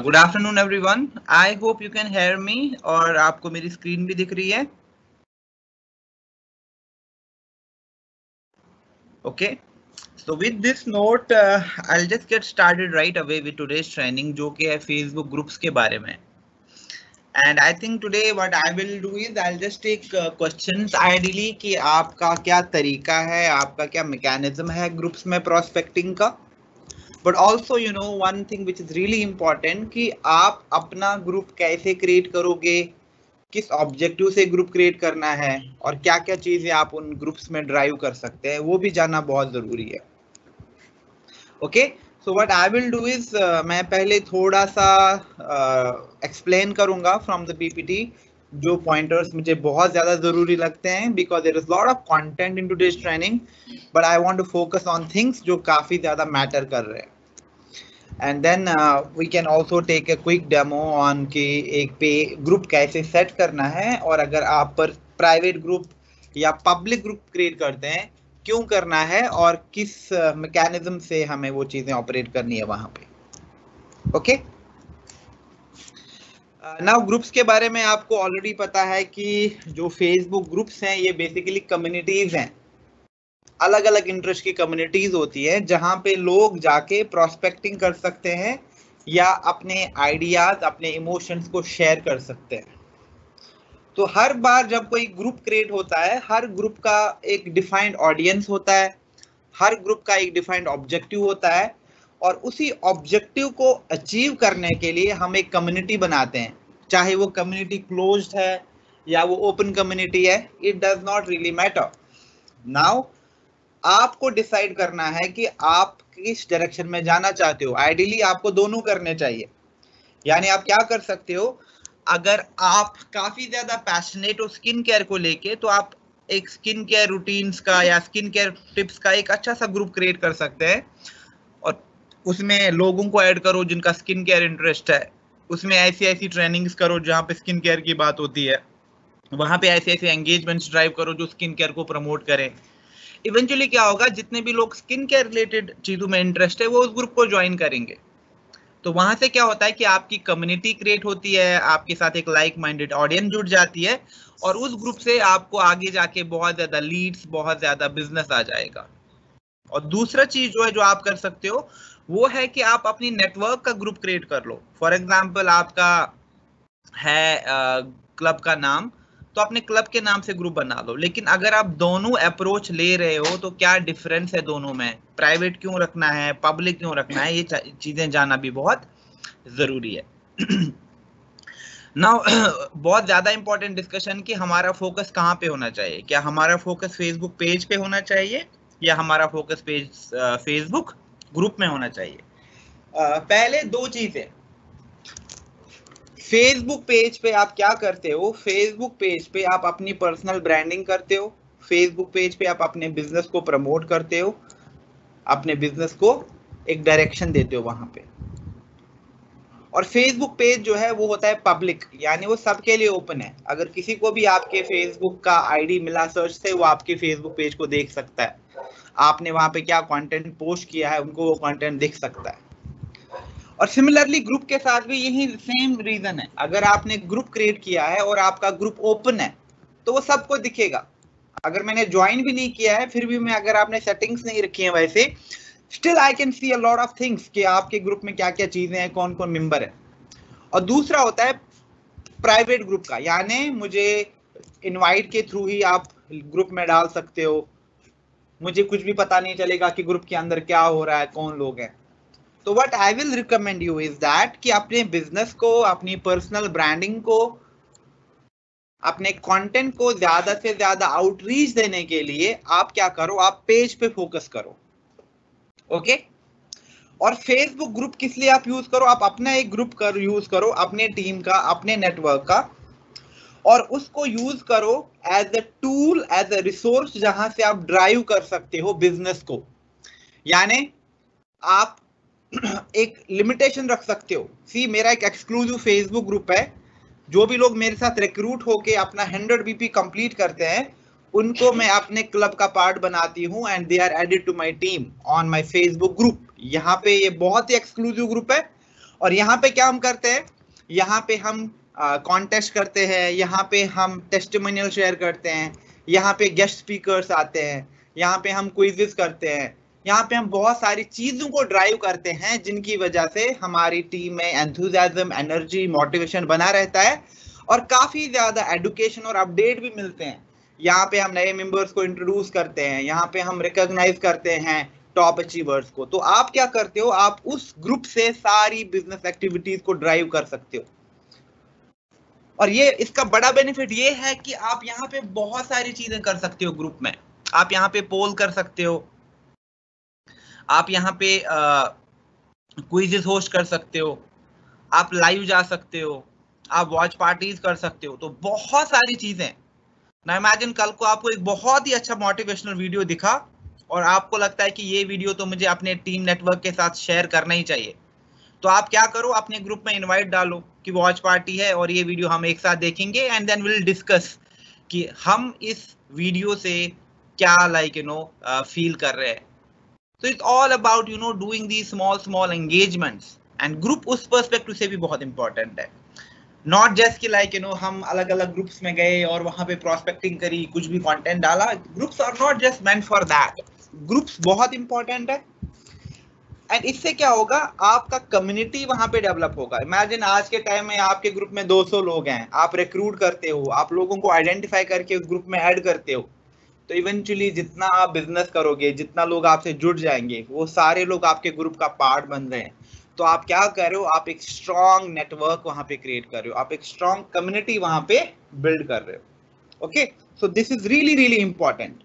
Good afternoon everyone. I hope you can hear me और आपको मेरी स्क्रीन भी दिख रही है। Okay, so with this note I'll just get started right away with today's training, जो कि है Facebook ग्रुप्स के बारे में। And I think today what I will do is I'll just take questions ideally कि आपका क्या तरीका है, आपका क्या मैकेनिज्म है ग्रुप्स में प्रोस्पेक्टिंग का। But also you know one thing which is really important कि आप अपना ग्रुप कैसे क्रिएट करोगे, किस ऑब्जेक्टिव से ग्रुप क्रिएट करना है और क्या क्या चीजें आप उन ग्रुप्स में ड्राइव कर सकते हैं, वो भी जानना बहुत जरूरी है। Okay, so what I will do is मैं पहले थोड़ा सा एक्सप्लेन करूंगा फ्रॉम द पीपीटी जो पॉइंटर्स मुझे बहुत ज्यादा जरूरी लगते हैं, because there is lot of content in today's training, but I want to focus on things जो काफी ज्यादा मैटर कर रहे हैं। And then we can also take a quick demo on कि एक पे ग्रुप कैसे सेट करना है, और अगर आप पर प्राइवेट ग्रुप या पब्लिक ग्रुप क्रिएट करते हैं क्यों करना है और किस मैकेनिज्म से हमें वो चीजें ऑपरेट करनी है वहां पे। ओके, नाउ ग्रुप्स के बारे में आपको ऑलरेडी पता है कि जो फेसबुक ग्रुप्स हैं ये बेसिकली कम्युनिटीज हैं, अलग अलग इंटरेस्ट की कम्युनिटीज होती है जहां पे लोग जाके प्रोस्पेक्टिंग कर सकते हैं या अपने आइडियाज, अपने इमोशंस को शेयर कर सकते हैं। तो हर बार जब कोई ग्रुप क्रिएट होता है, हर ग्रुप का एक डिफाइंड ऑडियंस होता है, हर ग्रुप का एक डिफाइंड ऑब्जेक्टिव होता है, और उसी ऑब्जेक्टिव को अचीव करने के लिए हम एक कम्युनिटी बनाते हैं, चाहे वो कम्युनिटी क्लोज्ड है या वो ओपन कम्युनिटी है, it does not really matter. Now आपको डिसाइड करना है कि आप किस डायरेक्शन में जाना चाहते हो। आइडियली आपको दोनों करने चाहिए, यानी आप क्या कर सकते हो, अगर आप काफी ज्यादा पैशनेट हो स्किन केयर को लेके तो आप एक स्किन केयर रूटीन्स का या स्किन केयर टिप्स का एक अच्छा सा ग्रुप क्रिएट कर सकते हैं, और उसमें लोगों को ऐड करो जिनका स्किन केयर इंटरेस्ट है, उसमें ऐसी ऐसी ट्रेनिंग्स करो जहाँ पे स्किन केयर की बात होती है, वहां पे ऐसे ऐसे एंगेजमेंट्स ड्राइव करो जो स्किन केयर को प्रमोट करें। इवेंचुअली क्या होगा, जितने भी लोग स्किन केयर रिलेटेड चीजों में इंटरेस्ट है वो उस ग्रुप को ज्वाइन करेंगे। तो वहां से क्या होता है कि आपकी कम्युनिटी क्रिएट होती है, आपके साथ एक लाइक माइंडेड ऑडियंस जुड़ जाती है, और उस ग्रुप से आपको आगे जाके बहुत ज्यादा लीड्स, बहुत ज्यादा बिजनेस आ जाएगा। और दूसरा चीज जो है जो आप कर सकते हो वो है कि आप अपनी नेटवर्क का ग्रुप क्रिएट कर लो। फॉर एग्जाम्पल आपका है क्लब का नाम, तो अपने क्लब के नाम से ग्रुप बना लो। लेकिन अगर आप दोनों अप्रोच ले रहे हो तो क्या डिफरेंस है दोनों में, प्राइवेट क्यों रखना है, पब्लिक क्यों रखना है, ये चीजें जानना भी बहुत जरूरी है। नाउ बहुत ज्यादा इंपॉर्टेंट डिस्कशन कि हमारा फोकस कहाँ पे होना चाहिए। क्या हमारा फोकस फेसबुक पेज पे होना चाहिए या हमारा फोकस पेज फेसबुक ग्रुप में होना चाहिए। पहले दो चीजें, फेसबुक पेज पे आप क्या करते हो, फेसबुक पेज पे आप अपनी पर्सनल ब्रांडिंग करते हो, फेसबुक पेज पे आप अपने बिजनेस को प्रमोट करते हो, अपने बिजनेस को एक डायरेक्शन देते हो वहां पे। और फेसबुक पेज जो है वो होता है पब्लिक, यानी वो सबके लिए ओपन है। अगर किसी को भी आपके फेसबुक का आईडी मिला सर्च से, वो आपके फेसबुक पेज को देख सकता है, आपने वहां पे क्या कंटेंट पोस्ट किया है उनको वो कंटेंट दिख सकता है। और सिमिलरली ग्रुप के साथ भी यही सेम रीजन है, अगर आपने ग्रुप क्रिएट किया है और आपका ग्रुप ओपन है तो वो सबको दिखेगा। अगर मैंने ज्वाइन भी नहीं किया है फिर भी मैं, अगर आपने सेटिंग्स नहीं रखी है वैसे, still I can see a lot of things कि आपके ग्रुप में क्या क्या चीजें हैं, कौन कौन मेंबर है। और दूसरा होता है प्राइवेट ग्रुप का, यानी मुझे इनवाइट के थ्रू ही आप ग्रुप में डाल सकते हो, मुझे कुछ भी पता नहीं चलेगा कि ग्रुप के अंदर क्या हो रहा है, कौन लोग हैं। तो what I will recommend you is that कि अपने बिजनेस को, अपनी पर्सनल ब्रांडिंग को, अपने कंटेंट को ज्यादा से ज्यादा आउटरीच देने के लिए आप क्या करो, आप पेज पे फोकस करो। ओके, और फेसबुक ग्रुप किस लिए आप यूज करो, आप अपना एक ग्रुप यूज करो अपने टीम का, अपने नेटवर्क का, और उसको यूज करो as a tool, as a resource जहां से आप ड्राइव कर सकते हो बिजनेस को। यानी आप एक लिमिटेशन रख सकते हो, सी मेरा एक एक्सक्लूसिव फेसबुक ग्रुप है, जो भी लोग मेरे साथ रिक्रूट होके अपना 100 BP कंप्लीट करते हैं उनको मैं अपने क्लब का पार्ट बनाती हूँ, and they are added to my team on my Facebook group. यहाँ पे ये बहुत ही एक्सक्लूसिव ग्रुप है और यहाँ पे क्या हम करते हैं, यहाँ पे हम कॉन्टेस्ट करते हैं, यहाँ पे हम टेस्टिमोनियल शेयर करते हैं, यहाँ पे गेस्ट स्पीकर्स आते हैं, यहाँ पे हम क्विज़ेस करते हैं, यहाँ पे हम बहुत सारी चीजों को ड्राइव करते हैं जिनकी वजह से हमारी टीम में एंथुसियाज्म, एनर्जी, मोटिवेशन बना रहता है और काफी ज्यादा एडुकेशन और अपडेट भी मिलते हैं। यहाँ पे हम नए मेंबर्स को इंट्रोड्यूस करते हैं, यहाँ पे हम रिकॉग्नाइज करते हैं टॉप अचीवर्स को। तो आप क्या करते हो, आप उस ग्रुप से सारी बिजनेस एक्टिविटीज को ड्राइव कर सकते हो। और ये इसका बड़ा बेनिफिट ये है कि आप यहाँ पे बहुत सारी चीजें कर सकते हो ग्रुप में। आप यहाँ पे पोल कर सकते हो, आप यहाँ पे क्विज़ेस होस्ट कर सकते हो, आप लाइव जा सकते हो, आप वॉच पार्टीज कर सकते हो। तो बहुत सारी चीजें ना। इमेजिन कल को आपको एक बहुत ही अच्छा मोटिवेशनल वीडियो दिखा और आपको लगता है कि ये वीडियो तो मुझे अपने टीम नेटवर्क के साथ शेयर करना ही चाहिए। तो आप क्या करो, अपने ग्रुप में इनवाइट डालो कि वॉच पार्टी है और ये वीडियो हम एक साथ देखेंगे एंड देन विल डिस्कस कि हम इस वीडियो से क्या फील कर रहे हैं। So it's all about doing these small engagements and group उस पर्सपेक्टिव से भी बहुत इंपॉर्टेंट है। नॉट जस्ट कि हम अलग अलग ग्रुप्स में गए और वहां पे प्रोस्पेक्टिंग करी, कुछ भी कंटेंट डाला। Groups are not just meant for that. Groups बहुत इंपॉर्टेंट है एंड इससे क्या होगा, आपका कम्युनिटी वहां पे डेवलप होगा। इमेजिन आज के टाइम में आपके ग्रुप में 200 लोग हैं, आप रिक्रूट करते हो, आप लोगों को आइडेंटिफाई करके उस ग्रुप में ऐड करते हो, तो इवेंचुअली जितना आप बिजनेस करोगे, जितना लोग आपसे जुड़ जाएंगे, वो सारे लोग आपके ग्रुप का पार्ट बन रहे हैं। तो आप क्या कर रहे हो, आप एक स्ट्रॉन्ग नेटवर्क वहां पे क्रिएट कर रहे हो, आप एक स्ट्रॉन्ग कम्युनिटी वहां पे बिल्ड कर रहे हो। Okay, so this is really important,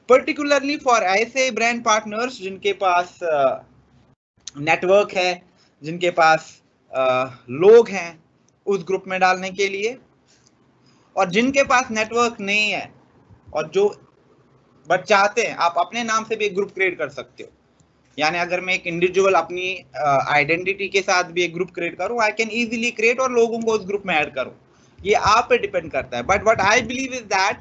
particularly for ऐसे ब्रांड पार्टनर्स जिनके पास नेटवर्क है, जिनके पास लोग हैं उस ग्रुप में डालने के लिए, और जिनके पास नेटवर्क नहीं है और जो बट चाहते हैं, आप अपने नाम से भी एक ग्रुप क्रिएट कर सकते हो। यानी अगर मैं एक इंडिविजुअल अपनी आइडेंटिटी के साथ भी एक ग्रुप क्रिएट करूं, आई कैन इजीली क्रिएट और लोगों को उस ग्रुप में ऐड करूं। ये आप पे डिपेंड करता है। But what I believe is that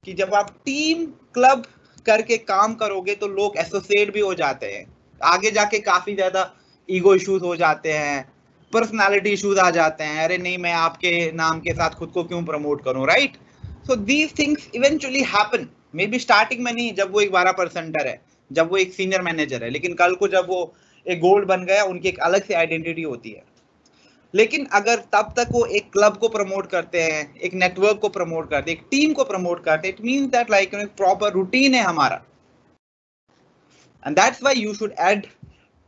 कि जब आप टीम क्लब करके काम करोगे तो लोग एसोसिएट भी हो जाते हैं। आगे जाके काफी ज्यादा ईगो इश्यूज हो जाते हैं, पर्सनालिटी इश्यूज आ जाते हैं, अरे नहीं मैं आपके नाम के साथ खुद को क्यों प्रमोट करूं, right? So these things eventually happen, may be starting में नहीं, जब वो एक 12%er है, जब वो एक सीनियर मैनेजर है, लेकिन कल को जब वो एक गोल्ड बन गया, उनकी एक अलग से आइडेंटिटी होती है। लेकिन अगर तब तक वो एक क्लब को प्रमोट करते हैं, एक नेटवर्क को प्रमोट करते हैं, एक टीम को प्रमोट करते हैं, इट मींस दैट लाइक एक प्रॉपर रूटीन है हमारा। And that's why you should add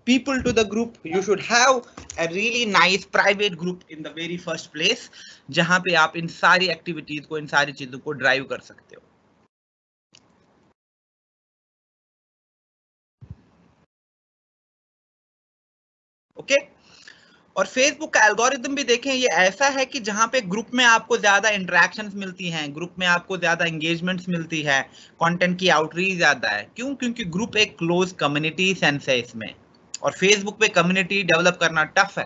people to the group. You should have a really nice private group in the very first place, जहां पे आप इन सारी एक्टिविटीज को, इन सारी चीजों को ड्राइव कर सकते हो। ओके, और फेसबुक का एल्गोरिथम भी देखें, ये ऐसा है कि जहां पे ग्रुप में आपको ज्यादा इंटरेक्शंस मिलती हैं, ग्रुप में आपको ज्यादा एंगेजमेंट्स मिलती है, कंटेंट की आउटरीच ज्यादा है। क्यों? क्योंकि ग्रुप एक क्लोज कम्युनिटी सेंस है इसमें, और फेसबुक पे कम्युनिटी डेवलप करना टफ है।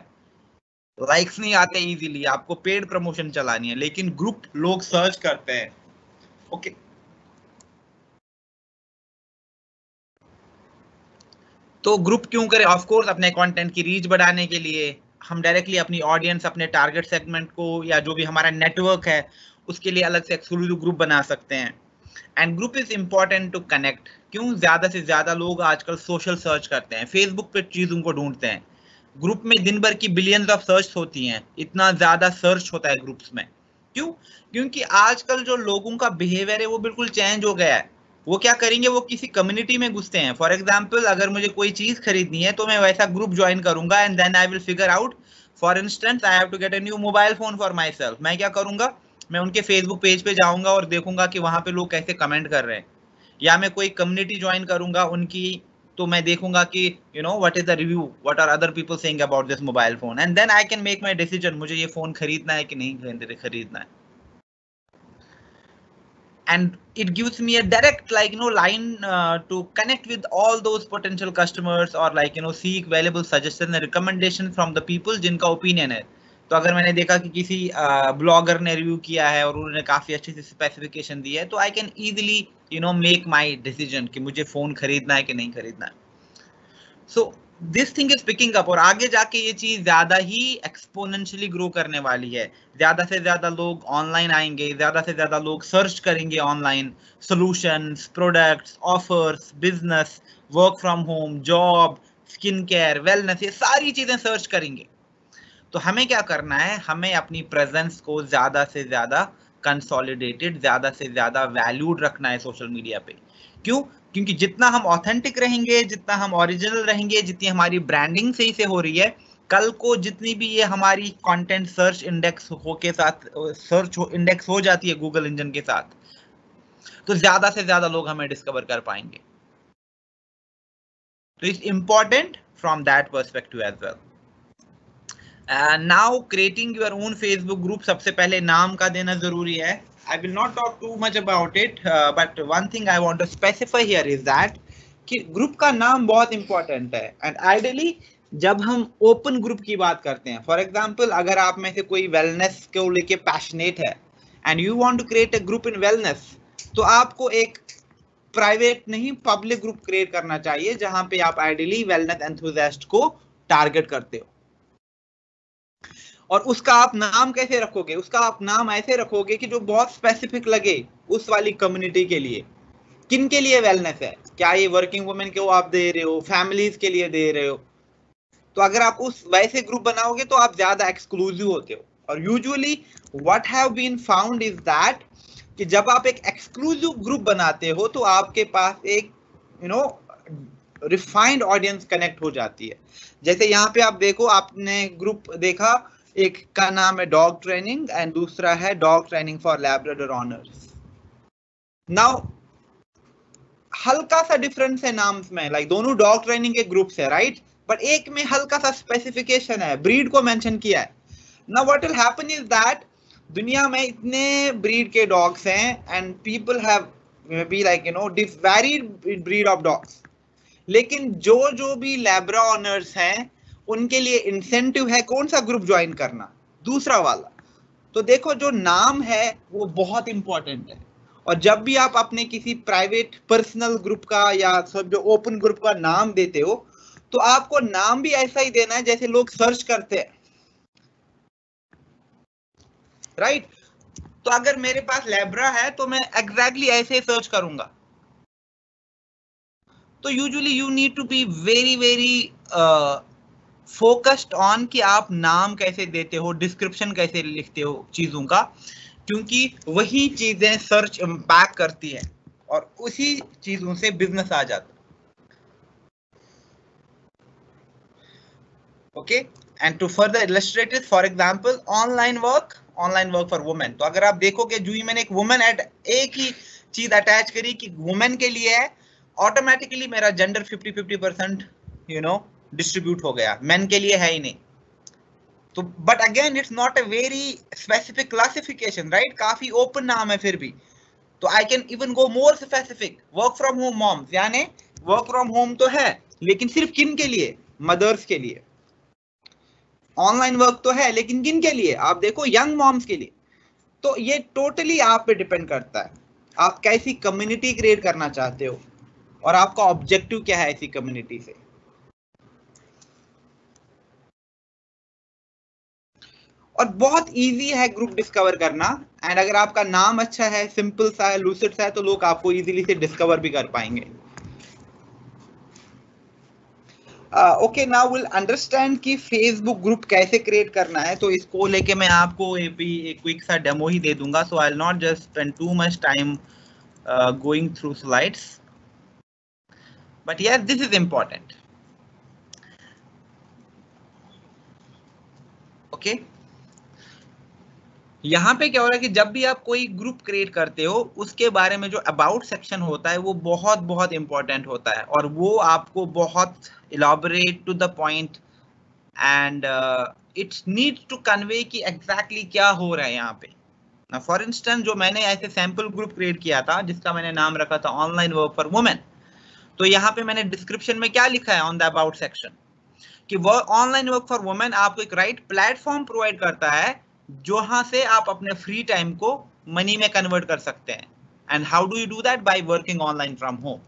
लाइक्स नहीं आते इजीली, आपको पेड प्रमोशन चलानी है, लेकिन ग्रुप लोग सर्च करते हैं। ओके, तो ग्रुप क्यों करें? ऑफ कोर्स अपने कंटेंट की रीच बढ़ाने के लिए, हम डायरेक्टली अपनी ऑडियंस, अपने टारगेट सेगमेंट को, या जो भी हमारा नेटवर्क है उसके लिए अलग से एक्सक्लूसिव ग्रुप बना सकते हैं। And group is important to connect. क्यों? ज्यादा से ज्यादा लोग आजकल सोशल सर्च करते हैं, फेसबुक पे चीजों को ढूंढते हैं। ग्रुप में दिन भर की बिलियंस ऑफ सर्च होती हैं, इतना ज्यादा सर्च होता है ग्रुप्स में। क्यों? क्योंकि आजकल जो लोगों का बिहेवियर है वो बिल्कुल चेंज हो गया है। वो क्या करेंगे, वो किसी कम्युनिटी में घुसते हैं। फॉर एग्जाम्पल, अगर मुझे कोई चीज खरीदनी है तो मैं वैसा ग्रुप ज्वाइन करूंगा and then I will figure out, for instance I have to get a new mobile phone for myself. मैं क्या करूंगा, मैं उनके फेसबुक पेज पे जाऊंगा और देखूंगा कि वहां पे लोग कैसे कमेंट कर रहे हैं, या मैं कोई कम्युनिटी ज्वाइन करूंगा उनकी, तो मैं देखूंगा कि what is the review, what are other people saying about this mobile phone, and then I can make my decision, मुझे ये फोन खरीदना है कि नहीं खरीदना है। And it gives me a direct line to connect with all those potential customers, or seek valuable suggestions and recommendation from the people जिनका opinion है। तो अगर मैंने देखा कि किसी ब्लॉगर ने रिव्यू किया है और उन्होंने काफी अच्छी सी स्पेसिफिकेशन दी है, तो I can easily make my decision कि मुझे फोन खरीदना है कि नहीं खरीदना है। So this thing is picking up, और आगे जाके ये चीज ज्यादा ही एक्सपोनेंशियली ग्रो करने वाली है। ज्यादा से ज्यादा लोग ऑनलाइन आएंगे, ज्यादा से ज्यादा लोग सर्च करेंगे online solutions, products, offers, business, work from home, job, skin care, wellness, ये सारी चीजें सर्च करेंगे। तो हमें क्या करना है, हमें अपनी प्रेजेंस को ज्यादा से ज्यादा कंसोलिडेटेड, ज्यादा से ज्यादा वैल्यूड रखना है सोशल मीडिया पे। क्यों? क्योंकि जितना हम ऑथेंटिक रहेंगे, जितना हम ओरिजिनल रहेंगे, जितनी हमारी ब्रांडिंग सही से हो रही है, कल को जितनी भी ये हमारी कंटेंट सर्च इंडेक्स हो के साथ सर्च इंडेक्स हो जाती है गूगल इंजन के साथ, तो ज्यादा से ज्यादा लोग हमें डिस्कवर कर पाएंगे। तो it's important from that perspective as well. Now creating your own Facebook group, सबसे पहले नाम का देना जरूरी है। I will not talk too much about it, but one thing I want to specify here is that कि group का नाम बहुत इंपॉर्टेंट है। एंड आइडियली जब हम ओपन ग्रुप की बात करते हैं, फॉर एग्जांपल अगर आप में से कोई वेलनेस को लेके पैशनेट है and you want to create a group in wellness, तो आपको एक प्राइवेट नहीं पब्लिक ग्रुप क्रिएट करना चाहिए जहां पे आप आइडियली वेलनेस एंथुसियास्ट को टारगेट करते हो। और उसका आप नाम कैसे रखोगे? उसका आप नाम ऐसे रखोगे कि जो बहुत स्पेसिफिक लगे उस वाली कम्युनिटी के लिए। किन के लिए वेलनेस है? क्या ये वर्किंग वुमेन को आप दे रहे हो, फैमिलीज के लिए दे रहे हो? तो अगर आप उस वैसे ग्रुप बनाओगे तो आप ज्यादा एक्सक्लूसिव होते हो। और usually what have been found is that कि जब आप एक एक्सक्लूसिव ग्रुप बनाते हो तो आपके पास एक रिफाइंड ऑडियंस कनेक्ट हो जाती है। जैसे यहाँ पे आप देखो, आपने ग्रुप देखा, एक का नाम है डॉग ट्रेनिंग एंड दूसरा है dog training for Labrador honours. Now हल्का सा डिफरेंस है नाम्स में, लाइक दोनों डॉग ट्रेनिंग के ग्रुप्स है, राइट? बट एक में हल्का सा स्पेसिफिकेशन है, ब्रीड को मेंशन किया है। Now what will happen is that दुनिया में इतने ब्रीड के डॉग्स हैं and people have may be like varied breed of dogs, लेकिन जो भी लैब्रा ऑनर्स हैं उनके लिए इंसेंटिव है कौन सा ग्रुप ज्वाइन करना? दूसरा वाला। तो देखो जो नाम है वो बहुत इंपॉर्टेंट है। और जब भी आप अपने किसी प्राइवेट पर्सनल ग्रुप का या सब जो ओपन ग्रुप का नाम देते हो तो आपको नाम भी ऐसा ही देना है जैसे लोग सर्च करते हैं, राइट? तो अगर मेरे पास लैब्रा है तो मैं एग्जैक्टली ऐसे ही सर्च करूंगा। तो usually you need to be very focused on कि आप नाम कैसे देते हो, डिस्क्रिप्शन कैसे लिखते हो चीजों का, क्योंकि वही चीजें सर्च इम्पैक्ट करती है और उसी चीजों से बिजनेस आ जाता है। Okay, and to further illustrate it, for example online work for women. तो अगर आप देखोगे जो ही मैंने एक वुमेन एड एक ही चीज अटैच करी कि वुमेन के लिए है, ऑटोमेटिकली मेरा जेंडर 50-50% डिस्ट्रीब्यूट हो गया, मेन के लिए है ही नहीं। तो but again it's not a very specific classification, right? काफी ओपन नाम है फिर भी। तो I can even go more specific, work from home moms, यानी वर्क फ्रॉम होम तो है लेकिन सिर्फ किन के लिए? मदर्स के लिए। ऑनलाइन वर्क तो है लेकिन किन के लिए? आप देखो यंग मॉम्स के लिए। तो ये टोटली आप पे डिपेंड करता है आप कैसी कम्युनिटी क्रिएट करना चाहते हो और आपका ऑब्जेक्टिव क्या है ऐसी कम्युनिटी से। और बहुत इजी है ग्रुप डिस्कवर करना, एंड अगर आपका नाम अच्छा है, सिंपल सा है, लूसिड सा है, तो लोग आपको इजीली से डिस्कवर भी कर पाएंगे। ओके, नाउ विल अंडरस्टैंड कि फेसबुक ग्रुप कैसे क्रिएट करना है। तो इसको लेके मैं आपको एक क्विक सा डेमो ही दे दूंगा, so I will not just spend too much time going through slides, but yes this is important. Okay, यहाँ पे क्या हो रहा है कि जब भी आप कोई ग्रुप क्रिएट करते हो उसके बारे में जो अबाउट सेक्शन होता है वो बहुत इंपॉर्टेंट होता है और वो आपको बहुत elaborate to the point and it's need to convey कि एग्जैक्टली क्या हो रहा है यहाँ पे। फॉर इंस्टेंस जो मैंने ऐसे सैंपल ग्रुप क्रिएट किया था जिसका मैंने नाम रखा था ऑनलाइन वर्क फॉर वुमेन, तो यहाँ पे मैंने डिस्क्रिप्शन में क्या लिखा है ऑन द अबाउट सेक्शन कि वो ऑनलाइन वर्क फॉर वुमेन आपको एक राइट प्लेटफॉर्म प्रोवाइड करता है जहां से आप अपने फ्री टाइम को मनी में कन्वर्ट कर सकते हैं। And how do you do that? By working online from home.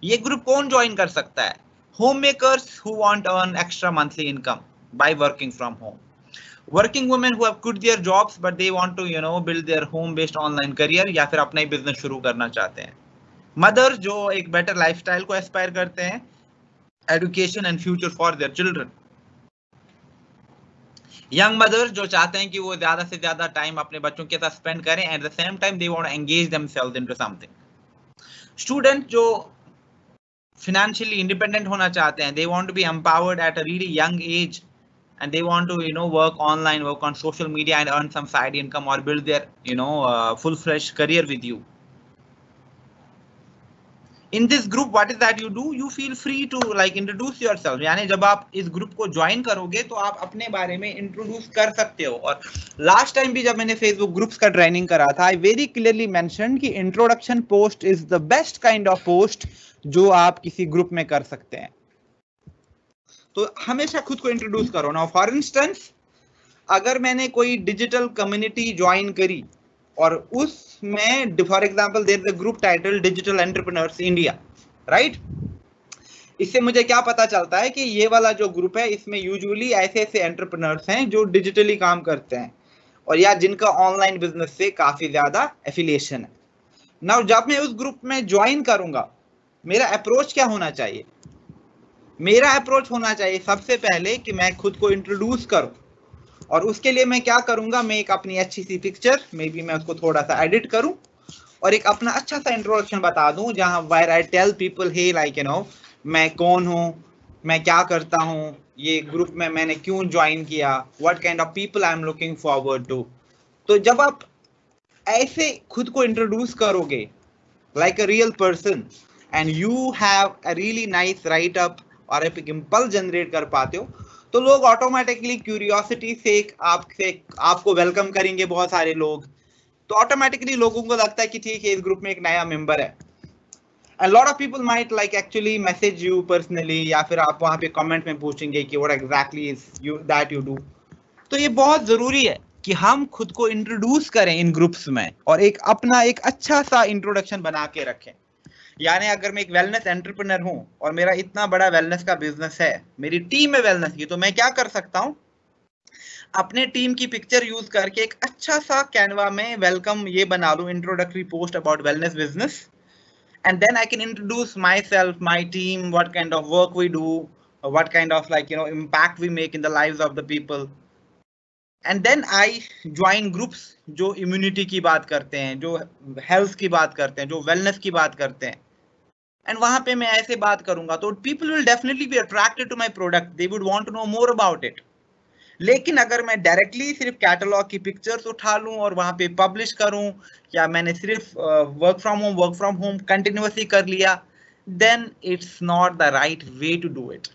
ये ग्रुप कौन ज्वाइन कर सकता है? homemakers who want to earn extra monthly income by working from home, working women who have quit their jobs but they want to build their home based online career या फिर अपना ही business शुरू करना चाहते हैं, मदर जो एक better lifestyle को एस्पायर करते हैं, education and future for their children, young mothers जो चाहते हैं कि वो ज्यादा से ज्यादा टाइम अपने बच्चों के साथ स्पेंड करें, at the same time they want to engage themselves into something, student जो financially independent होना चाहते हैं, they want to be empowered at a really young age and they want to work online, work on social media and earn some side income or build their full-fledged career with you. In this group what is that you do, you feel free to like introduce yourself, यानी जब आप इस group को join करोगे तो आप अपने बारे में इंट्रोड्यूस कर सकते हो। और लास्ट टाइम भी जब मैंने फेसबुक ग्रुप्स का ट्रेनिंग करा था, आई वेरी क्लियरली मेंशन कि introduction post is the best kind of post जो आप किसी ग्रुप में कर सकते हैं। तो हमेशा खुद को इंट्रोड्यूस करो ना। फॉर इंस्टेंस अगर मैंने कोई डिजिटल कम्युनिटी ज्वाइन करी और उसमें for example there is a group title digital entrepreneurs India, right, इससे मुझे क्या पता चलता है कि ये वाला जो ग्रुप है इसमें यूजुअली ऐसे ऐसे एंटरप्रेन्योर्स हैं जो डिजिटली काम करते हैं और या जिनका ऑनलाइन बिजनेस से काफी ज्यादा एफिलिएशन है। नाउ जब मैं उस ग्रुप में ज्वाइन करूंगा, मेरा अप्रोच क्या होना चाहिए? मेरा अप्रोच होना चाहिए सबसे पहले कि मैं खुद को इंट्रोड्यूस करूं, और उसके लिए मैं क्या करूंगा, मैं एक अपनी अच्छी सी पिक्चर, मे बी मैं उसको थोड़ा सा एडिट करूं और एक अपना अच्छा सा इंट्रोडक्शन बता दूं जहां where I tell people hey like मैं कौन हूं, मैं क्या करता हूं, ये ग्रुप में मैंने क्यों ज्वाइन किया, what kind of people I am looking forward to. तो जब आप ऐसे खुद को इंट्रोड्यूस करोगे like a real person and you have a really nice write up और एक इम्पल्स जनरेट कर पाते हो, तो लोग ऑटोमेटिकली क्यूरियोसिटी से आपको वेलकम करेंगे। बहुत सारे लोग, तो ऑटोमेटिकली लोगों को लगता है कि ठीक है इस ग्रुप में एक नया मेंबर है। A lot of people might like actually message you personally या फिर आप वहां पे कमेंट में पूछेंगे कि what exactly is that you do। तो ये बहुत जरूरी है कि हम खुद को इंट्रोड्यूस करें इन ग्रुप्स में और एक अपना एक अच्छा सा इंट्रोडक्शन बना के रखें। यानी अगर मैं एक वेलनेस एंटरप्रेन्योर हूं और मेरा इतना बड़ा वेलनेस का बिजनेस है, मेरी टीम है वेलनेस की, तो मैं क्या कर सकता हूं, अपने टीम की पिक्चर यूज करके एक अच्छा सा कैनवा में वेलकम ये बना लूं, introductory post about wellness business, and then I can introduce myself, my team, what kind of work we do, what kind of impact we make in the lives of the people, and then I join groups जो immunity की बात करते हैं, जो health की बात करते हैं, जो wellness की बात करते हैं, and वहां पे मैं ऐसे बात करूंगा तो people will definitely be attracted to my product, they would want to know more about it। लेकिन अगर मैं डायरेक्टली सिर्फ कैटलॉग की पिक्चर्स उठा लूं और वहां पे पब्लिश करूं, या मैंने सिर्फ वर्क फ्रॉम होम कंटिन्यूअसली कर लिया, then it's not the right way to do it.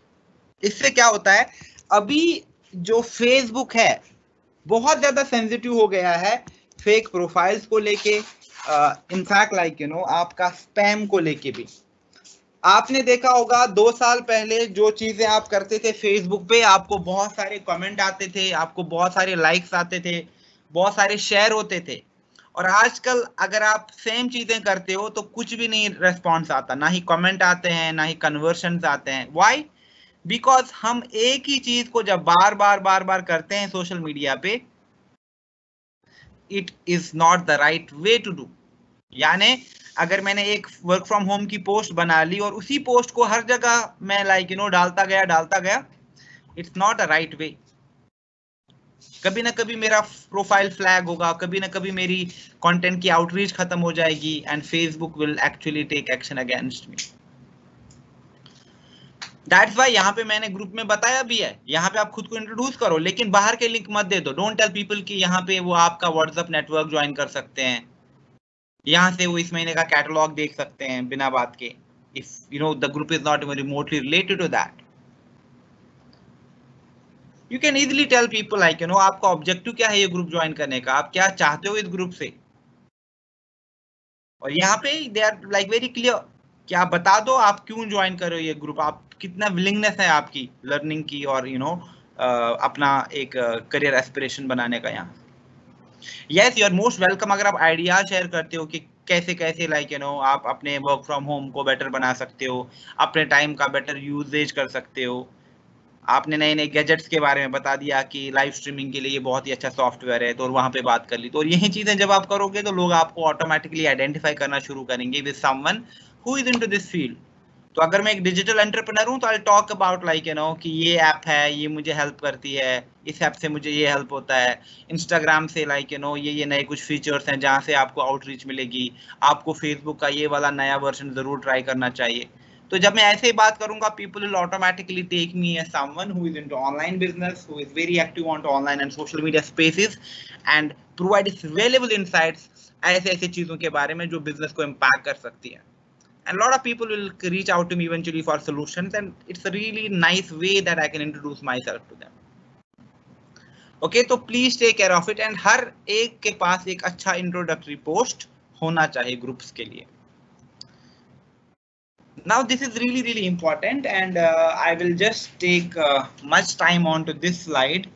इससे क्या होता है, अभी जो फेसबुक है बहुत ज्यादा सेंसिटिव हो गया है फेक प्रोफाइल्स को लेके, इनफैक्ट आपका स्पैम को लेके भी। आपने देखा होगा 2 साल पहले जो चीजें आप करते थे फेसबुक पे, आपको बहुत सारे कमेंट आते थे, आपको बहुत सारे लाइक्स आते थे, बहुत सारे शेयर होते थे, और आजकल अगर आप सेम चीजें करते हो तो कुछ भी नहीं रेस्पॉन्स आता, ना ही कमेंट आते हैं, ना ही कन्वर्शंस आते हैं। व्हाई? बिकॉज हम एक ही चीज को जब बार बार करते हैं सोशल मीडिया पे, it is not the right way to do. यानी अगर मैंने एक वर्क फ्रॉम होम की पोस्ट बना ली और उसी पोस्ट को हर जगह मैं डालता गया, it's not a right way. कभी ना कभी मेरा प्रोफाइल फ्लैग होगा, कभी ना कभी मेरी कंटेंट की आउटरीच खत्म हो जाएगी and Facebook will actually take action against me. That's why यहाँ पे मैंने ग्रुप में बताया भी है, यहाँ पे आप खुद को इंट्रोड्यूस करो लेकिन बाहर के लिंक मत दे दो। डोंट टेल पीपल कि यहाँ पे वो आपका व्हाट्सएप नेटवर्क ज्वाइन कर सकते हैं, यहाँ से वो इस महीने का कैटलॉग देख सकते हैं बिना बात के, if the group is not even remotely related to that। You can easily tell people आपका ऑब्जेक्टिव क्या है ये ग्रुप ज्वाइन करने का, आप क्या चाहते हो इस ग्रुप से, और यहाँ पे दे आर वेरी क्लियर कि आप बता दो आप क्यों ज्वाइन कर रहे हो ये ग्रुप, आप कितना विलिंगनेस है आपकी लर्निंग की और अपना एक करियर एस्पिरेशन बनाने का। यहाँ yes, you are most welcome. अगर आप आइडिया शेयर करते हो कि कैसे कैसे लाइक आप अपने वर्क फ्रॉम होम को बेटर बना सकते हो, अपने टाइम का बेटर यूजेज कर सकते हो। आपने नए नए गैजेट्स के बारे में बता दिया कि लाइव स्ट्रीमिंग के लिए ये बहुत ही अच्छा सॉफ्टवेयर है, तो वहां पे बात कर ली। तो यही चीजें जब आप करोगे तो लोग आपको ऑटोमेटिकली आइडेंटिफाई करना शुरू करेंगे with someone who is into this field. तो अगर मैं एक डिजिटल एंटरप्रेन्योर हूं तो आई टॉक अबाउट लाइक कि ये ऐप है, ये मुझे हेल्प करती है, इस ऐप से मुझे ये हेल्प होता है, इंस्टाग्राम से लाइक ये नए कुछ फीचर्स हैं जहां से आपको आउटरीच मिलेगी, आपको फेसबुक का ये वाला नया वर्जन जरूर ट्राई करना चाहिए। तो जब मैं ऐसे ही बात करूंगा, people will automatically take me as someone who is into online business, who is very active on online and social media spaces and provide valuable insights ऐसे ऐसे चीजों के बारे में जो बिजनेस को इम्पैक्ट कर सकती है। And a lot of people will reach out to me eventually for solutions, and it's a really nice way that I can introduce myself to them. Okay, तो please take care of it, and हर एक के पास एक अच्छा introductory post होना चाहिए groups के लिए। Now this is really really important, and I will just take much time onto this slide,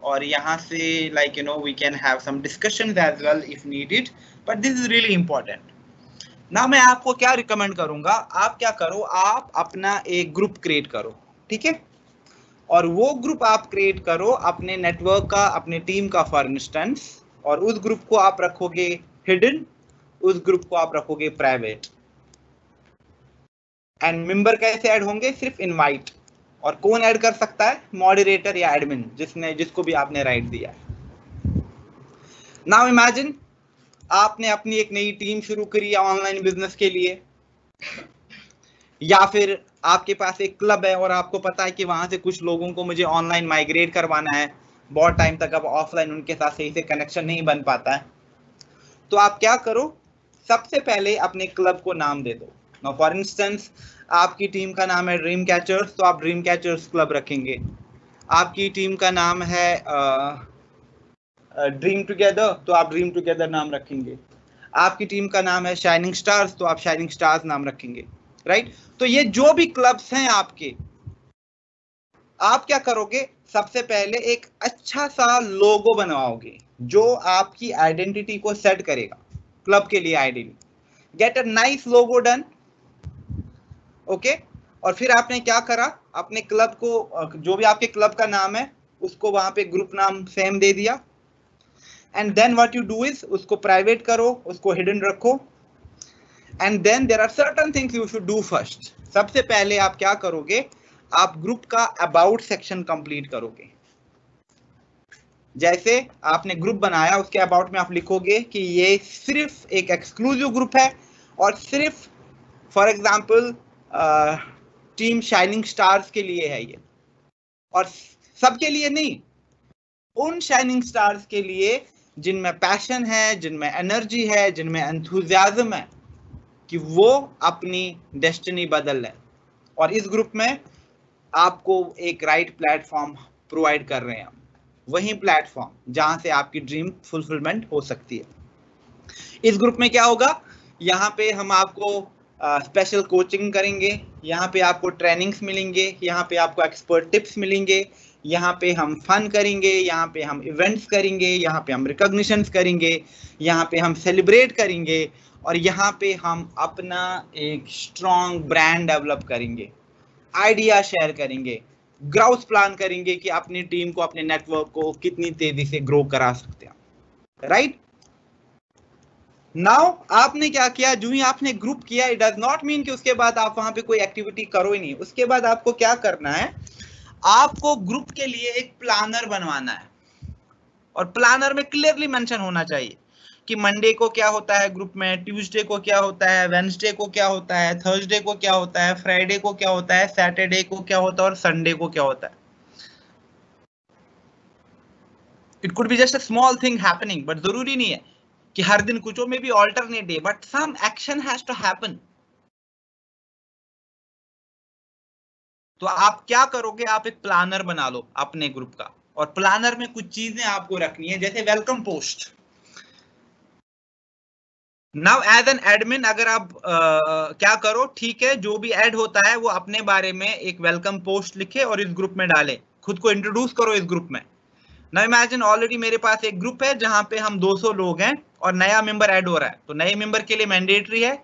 और यहाँ से like we can have some discussions as well if needed, but this is really important. ना मैं आपको क्या recommend करूंगा, आप क्या करो, आप अपना एक ग्रुप क्रिएट करो, ठीक है, और वो ग्रुप आप क्रिएट करो अपने नेटवर्क का, अपने टीम का फॉर इंस्टेंस, और उस ग्रुप को आप रखोगे हिडन, उस ग्रुप को आप रखोगे प्राइवेट। एंड मेंबर कैसे ऐड होंगे, सिर्फ इनवाइट, और कौन ऐड कर सकता है, मॉडरेटर या एडमिन, जिसको भी आपने राइट दिया है। नाउ इमेजिन आपने अपनी एक नई टीम शुरू करी है ऑनलाइन बिजनेस के लिए, या फिर आपके पास एक क्लब है और आपको पता है कि वहां से कुछ लोगों को मुझे ऑनलाइन माइग्रेट करवाना है, बहुत टाइम तक अब ऑफलाइन उनके साथ सही से कनेक्शन नहीं बन पाता है। तो आप क्या करो, सबसे पहले अपने क्लब को नाम दे दो। नाउ फॉर इंस्टेंस आपकी टीम का नाम है ड्रीम कैचर्स, तो आप ड्रीम कैचर्स क्लब रखेंगे। आपकी टीम का नाम है ड्रीम टुगेदर, तो आप ड्रीम टुगेदर नाम रखेंगे। आपकी टीम का नाम है शाइनिंग स्टार्स, तो आप शाइनिंग स्टार्स नाम रखेंगे, राइट। तो ये जो भी क्लब्स हैं आपके, आप क्या करोगे, सबसे पहले एक अच्छा सा लोगो बनवाओगे जो आपकी आइडेंटिटी को सेट करेगा, क्लब के लिए identity. Get a nice logo done, okay. और फिर आपने क्या करा, अपने क्लब को, जो भी आपके क्लब का नाम है उसको वहां पे ग्रुप नाम सेम दे दिया, and then what you do is उसको प्राइवेट करो, उसको हिडन रखो, and then there are certain things you should do first. सबसे पहले आप क्या करोगे, आप ग्रुप का अबाउट सेक्शन कंप्लीट करोगे। जैसे आपने ग्रुप बनाया, उसके अबाउट में आप लिखोगे कि ये सिर्फ एक एक्सक्लूसिव ग्रुप है और सिर्फ for example team shining stars के लिए है ये, और सबके लिए नहीं, उन शाइनिंग स्टार्स के लिए जिनमें पैशन है, जिनमें एनर्जी है, जिनमें एंथुसियाज्म है कि वो अपनी डेस्टिनी बदल लें। और इस ग्रुप में आपको एक राइट प्लेटफॉर्म प्रोवाइड कर रहे हैं हम, वही प्लेटफॉर्म जहां से आपकी ड्रीम फुलफिलमेंट हो सकती है। इस ग्रुप में क्या होगा, यहाँ पे हम आपको स्पेशल कोचिंग करेंगे, यहाँ पे आपको ट्रेनिंग्स मिलेंगे, यहाँ पे आपको एक्सपर्ट टिप्स मिलेंगे, यहाँ पे हम फन करेंगे, यहाँ पे हम इवेंट्स करेंगे, यहाँ पे हम रिकॉग्निशंस करेंगे, यहाँ पे हम सेलिब्रेट करेंगे, और यहाँ पे हम अपना एक स्ट्रॉन्ग ब्रांड डेवलप करेंगे, आइडिया शेयर करेंगे, ग्रोथ प्लान करेंगे कि अपनी टीम को, अपने नेटवर्क को कितनी तेजी से ग्रो करा सकते हैं, राइट। नाउ आपने क्या किया, जो ही आपने ग्रुप किया, इट डज नॉट मीन कि उसके बाद आप वहां पे कोई एक्टिविटी करो ही नहीं। उसके बाद आपको क्या करना है, आपको ग्रुप के लिए एक प्लानर बनवाना है, और प्लानर में क्लियरली मेंशन होना चाहिए कि मंडे को क्या होता है ग्रुप में, ट्यूसडे को क्या होता है, वेडनेसडे को क्या होता है, थर्सडे को क्या होता है, फ्राइडे को क्या होता है, सैटरडे को क्या होता है, और संडे को क्या होता है। It could be just a small thing happening, but जरूरी नहीं है कि हर दिन कुछ हो, maybe alternate day, but some action has to happen. तो आप क्या करोगे, आप एक प्लानर बना लो अपने ग्रुप का, और प्लानर में कुछ चीजें आपको रखनी है, जैसे welcome post. Now as an admin अगर आप क्या करो, ठीक है, जो भी ऐड होता है वो अपने बारे में एक वेलकम पोस्ट लिखे और इस ग्रुप में डाले, खुद को इंट्रोड्यूस करो इस ग्रुप में। नाउ इमेजिन ऑलरेडी मेरे पास एक ग्रुप है जहां पे हम 200 लोग हैं, और नया मेंबर ऐड हो रहा है, तो नए मेंबर के लिए मैंडेटरी है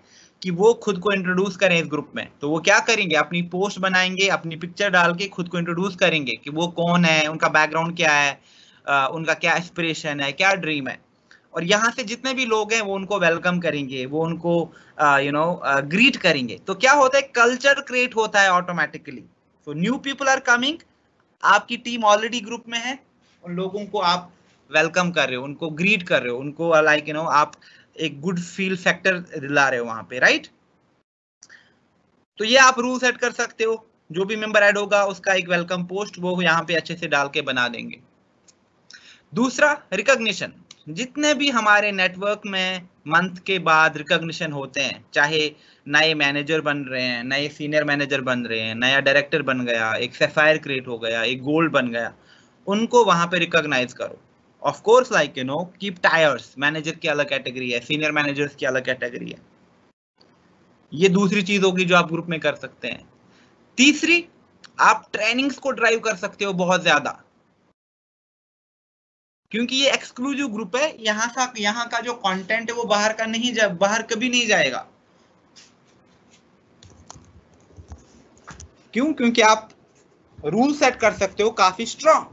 कि वो खुद को इंट्रोड्यूस करें इस ग्रुप में। तो वो क्या करेंगे, अपनी पोस्ट बनाएंगे, अपनी पिक्चर डाल के खुद को इंट्रोड्यूस करेंगे कि वो कौन है, उनका बैकग्राउंड क्या है, उनका क्या एस्पिरेशन है, क्या ड्रीम है। और यहाँ से जितने भी लोग हैं वो उनको वेलकम करेंगे, वो उनको ग्रीट करेंगे। तो क्या होता है, कल्चर क्रिएट होता है automatically. So new people are coming, आपकी टीम ऑलरेडी ग्रुप में है, उन लोगों को आप वेलकम कर रहे हो, उनको ग्रीट कर रहे हो, उनको लाइक आप एक गुड फील फैक्टर दिला रहे हो वहां पे, राइट। तो ये आप रूल सेट कर सकते हो, जो भी मेंबर ऐड होगा उसका एक वेलकम पोस्ट वो यहाँ पे अच्छे से डाल के बना देंगे। दूसरा, रिकॉग्निशन। जितने भी हमारे नेटवर्क में मंथ के बाद रिकॉग्निशन होते हैं, चाहे नए मैनेजर बन रहे हैं, नए सीनियर मैनेजर बन रहे हैं, नया डायरेक्टर बन गया, एक सैफायर क्रिएट हो गया, एक गोल्ड बन गया, उनको वहां पे रिकॉग्नाइज करो। Of course like keep tyres, manager की अलग कैटेगरी है, सीनियर मैनेजर्स की अलग कैटेगरी है। ये दूसरी चीज होगी जो आप ग्रुप में कर सकते हैं। तीसरी, आप ट्रेनिंग्स को ड्राइव कर सकते हो बहुत ज्यादा, क्योंकि ये एक्सक्लूसिव ग्रुप है। यहाँ का जो कंटेंट है वो बाहर का नहीं बाहर कभी नहीं जाएगा। क्यों? क्योंकि आप रूल सेट कर सकते हो काफी स्ट्रांग।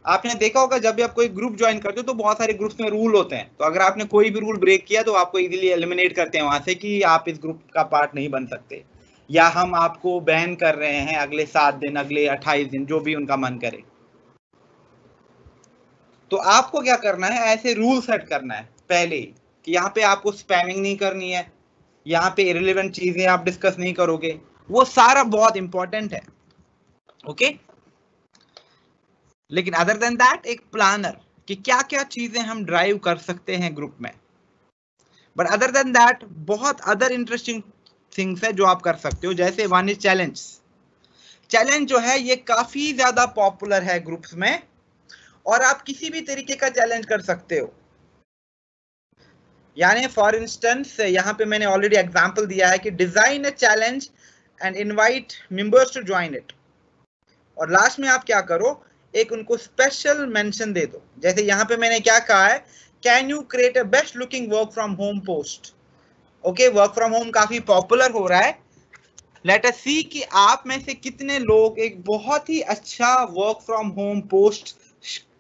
आपने देखा होगा जब भी आप कोई ग्रुप ज्वाइन करते हो तो बहुत सारे ग्रुप्स में रूल होते हैं, तो अगर आपने कोई भी रूल ब्रेक किया तो आपको इजीली एलिमिनेट करते हैं वहां से कि आप इस ग्रुप का पार्ट नहीं बन सकते, या हम आपको बैन कर रहे हैं अगले 7 दिन, अगले 28 दिन, जो भी उनका मन करे। तो आपको क्या करना है, ऐसे रूल सेट करना है पहले कि यहाँ पे आपको स्पैमिंग नहीं करनी है, यहाँ पे इररिलेवेंट चीजें आप डिस्कस नहीं करोगे, वो सारा बहुत इंपॉर्टेंट है। ओके, लेकिन अदर देन दैट एक प्लानर कि क्या क्या चीजें हम ड्राइव कर सकते हैं ग्रुप में। बट अदर देन दैट बहुत अदर इंटरेस्टिंग थिंग्स है जो आप कर सकते हो, जैसे वन इज चैलेंज। चैलेंज जो है ये काफी ज्यादा पॉपुलर है ग्रुप्स में, और आप किसी भी तरीके का चैलेंज कर सकते हो। यानी फॉर इंस्टेंस यहाँ पे मैंने ऑलरेडी एग्जांपल दिया है कि design a challenge and invite members to join it, और लास्ट में आप क्या करो, एक उनको स्पेशल मेंशन दे दो। जैसे यहाँ पे मैंने क्या कहा है, can you create a best looking work from home post. Okay, work from home काफी पॉपुलर हो रहा है, लेट अस सी कि आप में से कितने लोग एक बहुत ही अच्छा work from home post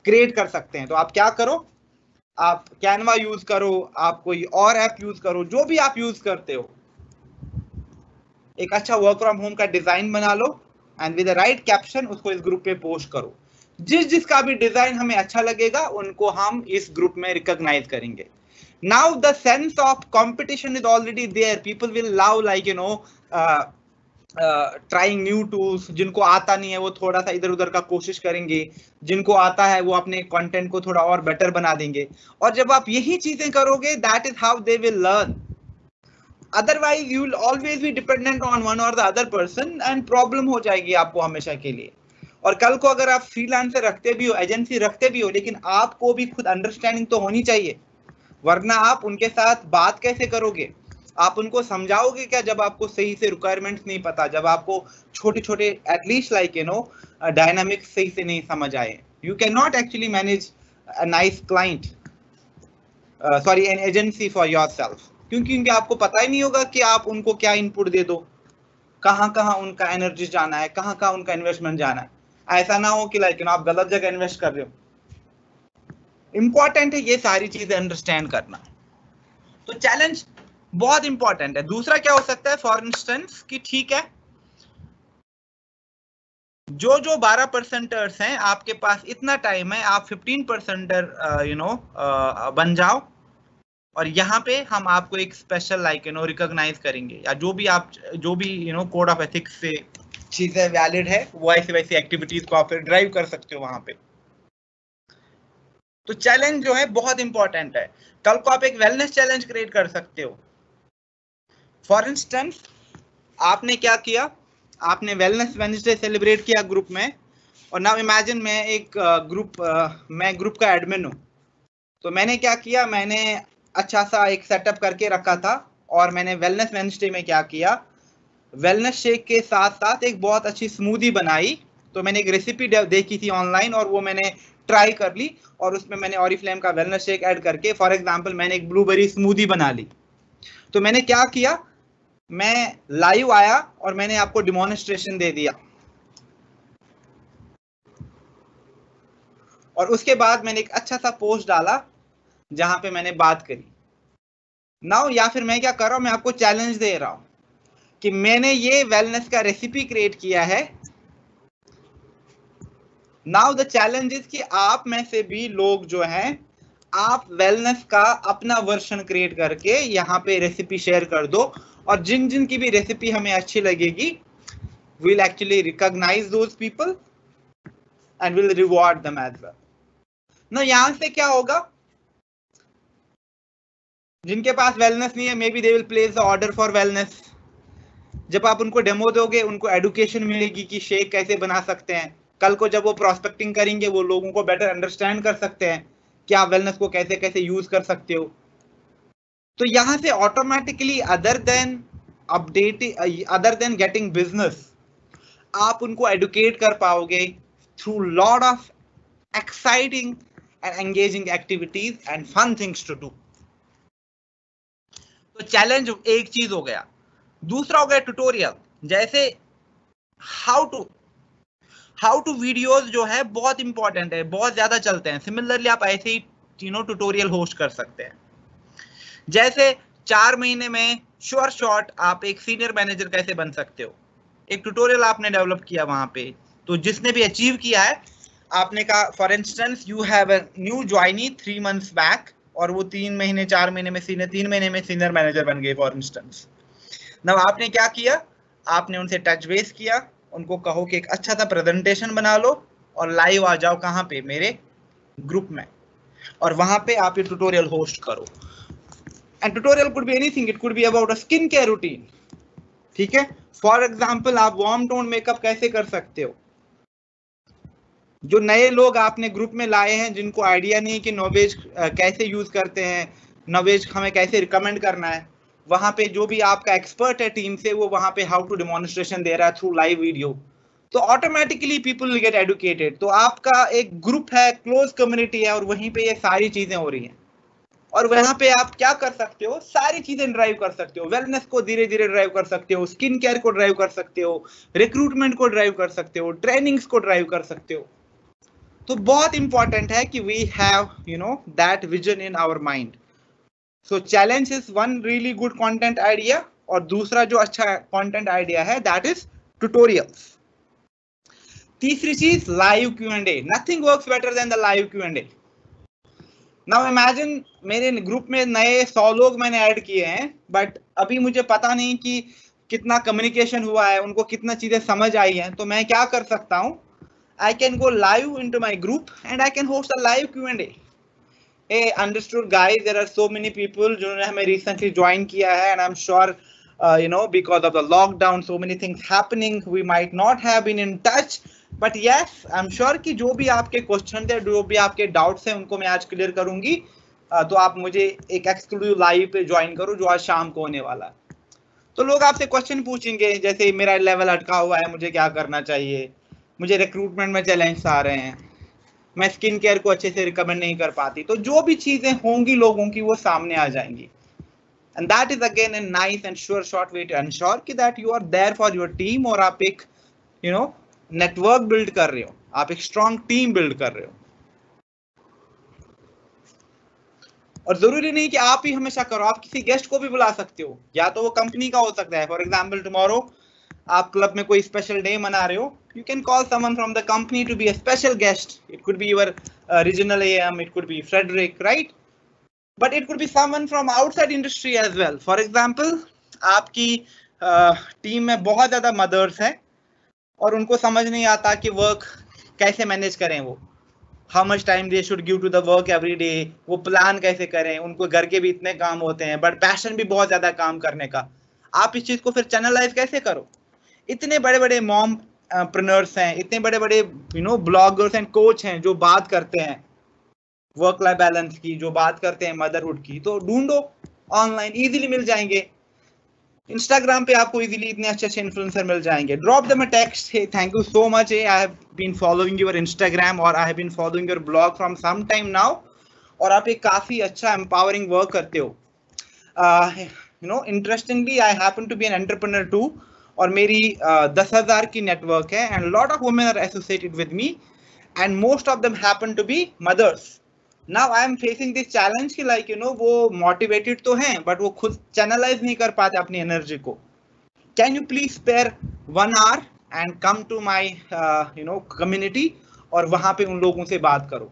create कर सकते हैं। तो आप क्या करो, आप कैनवा यूज करो, आप कोई और ऐप यूज करो, जो भी आप यूज करते हो, एक अच्छा वर्क फ्रॉम होम का डिजाइन बना लो and with the right caption उसको इस ग्रुप पे पोस्ट करो। जिसका भी डिजाइन हमें अच्छा लगेगा उनको हम इस ग्रुप में रिकॉग्नाइज करेंगे। Now the sense of competition is already there, people will love like trying new tools. जिनको आता नहीं है वो थोड़ा सा इधर उधर का कोशिश करेंगे, जिनको आता है वो अपने कंटेंट को थोड़ा और बेटर बना देंगे। और जब आप यही चीजें करोगे, that is how they will learn. Otherwise you will always be dependent on one or the other person and problem हो जाएगी आपको हमेशा के लिए। और कल को अगर आप फ्रीलांसर रखते भी हो, एजेंसी रखते भी हो, लेकिन आपको भी खुद अंडरस्टैंडिंग तो होनी चाहिए, वरना आप उनके साथ बात कैसे करोगे, आप उनको समझाओगे क्या जब आपको सही से रिक्वायरमेंट्स नहीं पता, जब आपको छोटे छोटे एटलीस्ट लाइक डायनामिक्स सही से नहीं समझ आए। You can not actually manage a nice client, sorry an agency for yourself, क्योंकि आपको पता ही नहीं होगा कि आप उनको क्या इनपुट दे दो, कहाँ कहाँ उनका एनर्जी जाना है, कहाँ कहाँ उनका इन्वेस्टमेंट जाना है। ऐसा ना हो कि लाइक आप गलत जगह इन्वेस्ट कर रहे हो। इंपॉर्टेंट है ये सारी चीजें अंडरस्टैंड करना। तो चैलेंज बहुत इंपॉर्टेंट है। दूसरा क्या हो सकता है, फॉर इंस्टेंस कि ठीक है, जो 12% हैं आपके पास इतना टाइम है, आप 15% बन जाओ, और यहाँ पे हम आपको एक स्पेशल लाइक रिकॉग्नाइज करेंगे, या जो भी कोड ऑफ एथिक्स से चीजें वैलिड है वो ऐसी वैसी एक्टिविटीज को आप ड्राइव कर सकते हो वहां पे। तो चैलेंज जो है बहुत इंपॉर्टेंट है। कल को आप एक वेलनेस चैलेंज क्रिएट कर सकते हो। फॉर इंस्टेंस आपने क्या किया, आपने वेलनेस वेडनेसडे सेलिब्रेट किया ग्रुप में, और नाउ इमेजिन मैं एक मैं ग्रुप का एडमिन हूँ। तो मैंने क्या किया, मैंने अच्छा सा एक सेटअप करके रखा था, और मैंने वेलनेस वेडनेसडे में क्या किया, वेलनेस शेक के साथ साथ एक बहुत अच्छी स्मूदी बनाई। तो मैंने एक रेसिपी देखी थी ऑनलाइन, और वो मैंने ट्राई कर ली और उसमें मैंने ऑरिफ्लेम का वेलनेस शेक ऐड करके, फॉर एग्जांपल मैंने एक ब्लूबेरी स्मूदी बना ली। तो मैंने क्या किया, मैं लाइव आया और मैंने आपको डिमॉन्स्ट्रेशन दे दिया, और उसके बाद मैंने एक अच्छा सा पोस्ट डाला जहां पे मैंने बात करी। नाउ या फिर मैं क्या कर रहा हूं, मैं आपको चैलेंज दे रहा हूं कि मैंने ये वेलनेस का रेसिपी क्रिएट किया है। नाउ द चैलेंज इज कि आप में से भी लोग जो हैं, आप वेलनेस का अपना वर्जन क्रिएट करके यहाँ पे रेसिपी शेयर कर दो, और जिन जिन की भी रेसिपी हमें अच्छी लगेगी, we'll actually recognize those people and will reward them as well. ना यहां से क्या होगा, जिनके पास वेलनेस नहीं है, may be they will place the order for wellness. जब आप उनको डेमो दोगे, उनको एडुकेशन मिलेगी कि शेक कैसे बना सकते हैं। कल को जब वो प्रोस्पेक्टिंग करेंगे, वो लोगों को बेटर अंडरस्टैंड कर सकते हैं कि आप वेलनेस को कैसे कैसे यूज कर सकते हो। तो यहां से automatically other than getting business, आप उनको एडुकेट कर पाओगे through lot of exciting and engaging activities and fun things to do. तो चैलेंज एक चीज हो गया। दूसरा हो गया ट्यूटोरियल, जैसे हाउ टू वीडियोस जो है बहुत इंपॉर्टेंट है, बहुत ज्यादा चलते हैं। सिमिलरली आप ऐसे ही ट्यूटोरियल होस्ट कर सकते हैं। जैसे 4 महीने में शॉर्ट आप एक सीनियर मैनेजर कैसे बन सकते हो, एक ट्यूटोरियल आपने डेवलप किया वहां पे। तो जिसने भी अचीव किया है, आपने कहा for instance you have a new joinee 3 months back, और वो 3 महीने 4 महीने में सीनियर मैनेजर बन गए फॉर इंस्टेंस। ना आपने क्या किया, आपने उनसे टच बेस किया, उनको कहो कि एक अच्छा सा प्रेजेंटेशन बना लो और लाइव आ जाओ कहाँ पे, मेरे ग्रुप में, और वहां पे आप ये ट्यूटोरियल होस्ट करो। And tutorial could be anything, it could be about a skin care routine. ठीक है, फॉर एग्जाम्पल आप वार्म टोन मेकअप कैसे कर सकते हो। जो नए लोग आपने ग्रुप में लाए हैं, जिनको आइडिया नहीं कि नोवेज कैसे यूज करते हैं, नोवेज हमें कैसे रिकमेंड करना है, वहां पे जो भी आपका एक्सपर्ट है टीम से, वो वहां पे हाउ टू डेमोन्स्ट्रेशन दे रहा है थ्रू लाइव वीडियो। तो automatically people will get educated. तो आपका एक ग्रुप है, क्लोज कम्युनिटी है, और वहीं पे ये सारी चीजें हो रही हैं। और वहां पे आप क्या कर सकते हो, सारी चीजें ड्राइव कर सकते हो। वेलनेस को धीरे धीरे ड्राइव कर सकते हो, स्किन केयर को ड्राइव कर सकते हो, रिक्रूटमेंट को ड्राइव कर सकते हो, ट्रेनिंग्स को ड्राइव कर सकते हो। तो बहुत इंपॉर्टेंट है कि we have that vision in our mind. So challenge is one really good content idea, और दूसरा जो अच्छा कंटेंट आइडिया है, दैट इज ट्यूटोरियल्स। तीसरी चीज, live Q&A। Nothing works better than the live Q&A। Now imagine मेरे group में नए 100 लोग मैंने ऐड किए हैं, बट अभी मुझे पता नहीं कि कितना कम्युनिकेशन हुआ है, उनको कितना चीजें समझ आई हैं। तो मैं क्या कर सकता हूं, I can go live into my group and I can host a live Q&A. Hey, understood guys, there are so many people जिन्होंने हमें recently join किया है, and I'm sure because of the lockdown, so many things happening, we might not have been in touch, but yes, I'm sure कि जो भी आपके question थे, जो भी आपके डाउट्स हैं, उनको मैं आज क्लियर करूंगी। तो आप मुझे एक एक्सक्लूसिव लाइव पे ज्वाइन करो, जो आज शाम को होने वाला है। तो लोग आपसे क्वेश्चन पूछेंगे, जैसे मेरा लेवल अटका हुआ है, मुझे क्या करना चाहिए, मुझे रिक्रूटमेंट में चैलेंज आ रहे हैं, मैं स्किन केयर को अच्छे से रिकमेंड नहीं कर पाती। तो जो भी चीजें होंगी लोगों की, वो सामने आ जाएंगी। And that is again a nice and sure shot way to ensure कि that you are there for your team, और आप एक नेटवर्क बिल्ड कर रहे हो, आप एक स्ट्रॉन्ग टीम बिल्ड कर रहे हो। और जरूरी नहीं कि आप ही हमेशा करो, आप किसी गेस्ट को भी बुला सकते हो, या तो वो कंपनी का हो सकता है। फॉर एग्जाम्पल टुमारो आप क्लब में कोई स्पेशल डे मना रहे हो, you can call someone from the company to be a special guest. It could be your regional AM, it could be Frederick, right? But it could be someone from outside industry as well. For example, आपकी team में बहुत ज्यादा mother's हैं और उनको समझ नहीं आता कि वर्क कैसे मैनेज करें, वो how much time they should give to the work every day, वो प्लान कैसे करें, उनको घर के भी इतने काम होते हैं, बट पैशन भी बहुत ज्यादा काम करने का। आप इस चीज को फिर चैनलाइज कैसे करो। इतने बड़े बड़े मॉमप्रेन्योर्स हैं, इतने बड़े बड़े ब्लॉगर्स एंड कोच हैं जो बात करते हैं वर्क लाइफ बैलेंस की, जो बात करते हैं मदरहुड की। तो ढूंढो, ऑनलाइन इजीली मिल जाएंगे। इंस्टाग्राम पे आपको इजीली इतने अच्छे अच्छे इन्फ्लुएंसर मिल जाएंगे. Drop them a text, hey thank you so much, I have been following your Instagram और I have been following your blog from some time now, और आप एक काफी अच्छा एम्पावरिंग वर्क करते हो. You know interestingly I happen to be an entrepreneur too, और मेरी 10,000 की नेटवर्क है and lot of women are associated with me and most of them happen to B mother's. Now I am facing this challenge कि like you know वो motivated तो हैं but वो खुद चैनलाइज नहीं कर पाते अपनी एनर्जी को. Can you please spare 1 hour and come to my you know community और वहां पे उन लोगों से बात करो.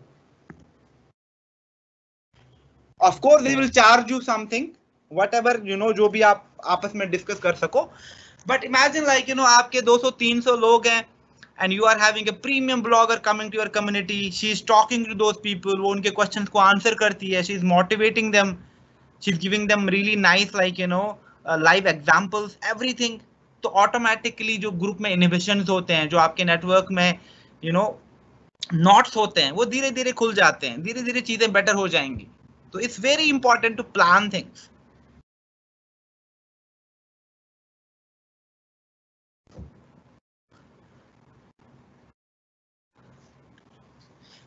Of course they will charge you something, whatever you know, जो भी आप आपस में डिस्कस कर सको. But imagine like you know आपके 200-300 लोग हैं and you are having a premium blogger coming to your community, she is talking to those people, वो उनके questions को answer करती है, she is motivating them, she is giving them really nice like you know live examples, everything. तो automatically जो group में innovations होते हैं, जो आपके network में you know knots होते हैं, वो धीरे धीरे खुल जाते हैं, धीरे धीरे चीजें better हो जाएंगी. तो it's very important to plan things.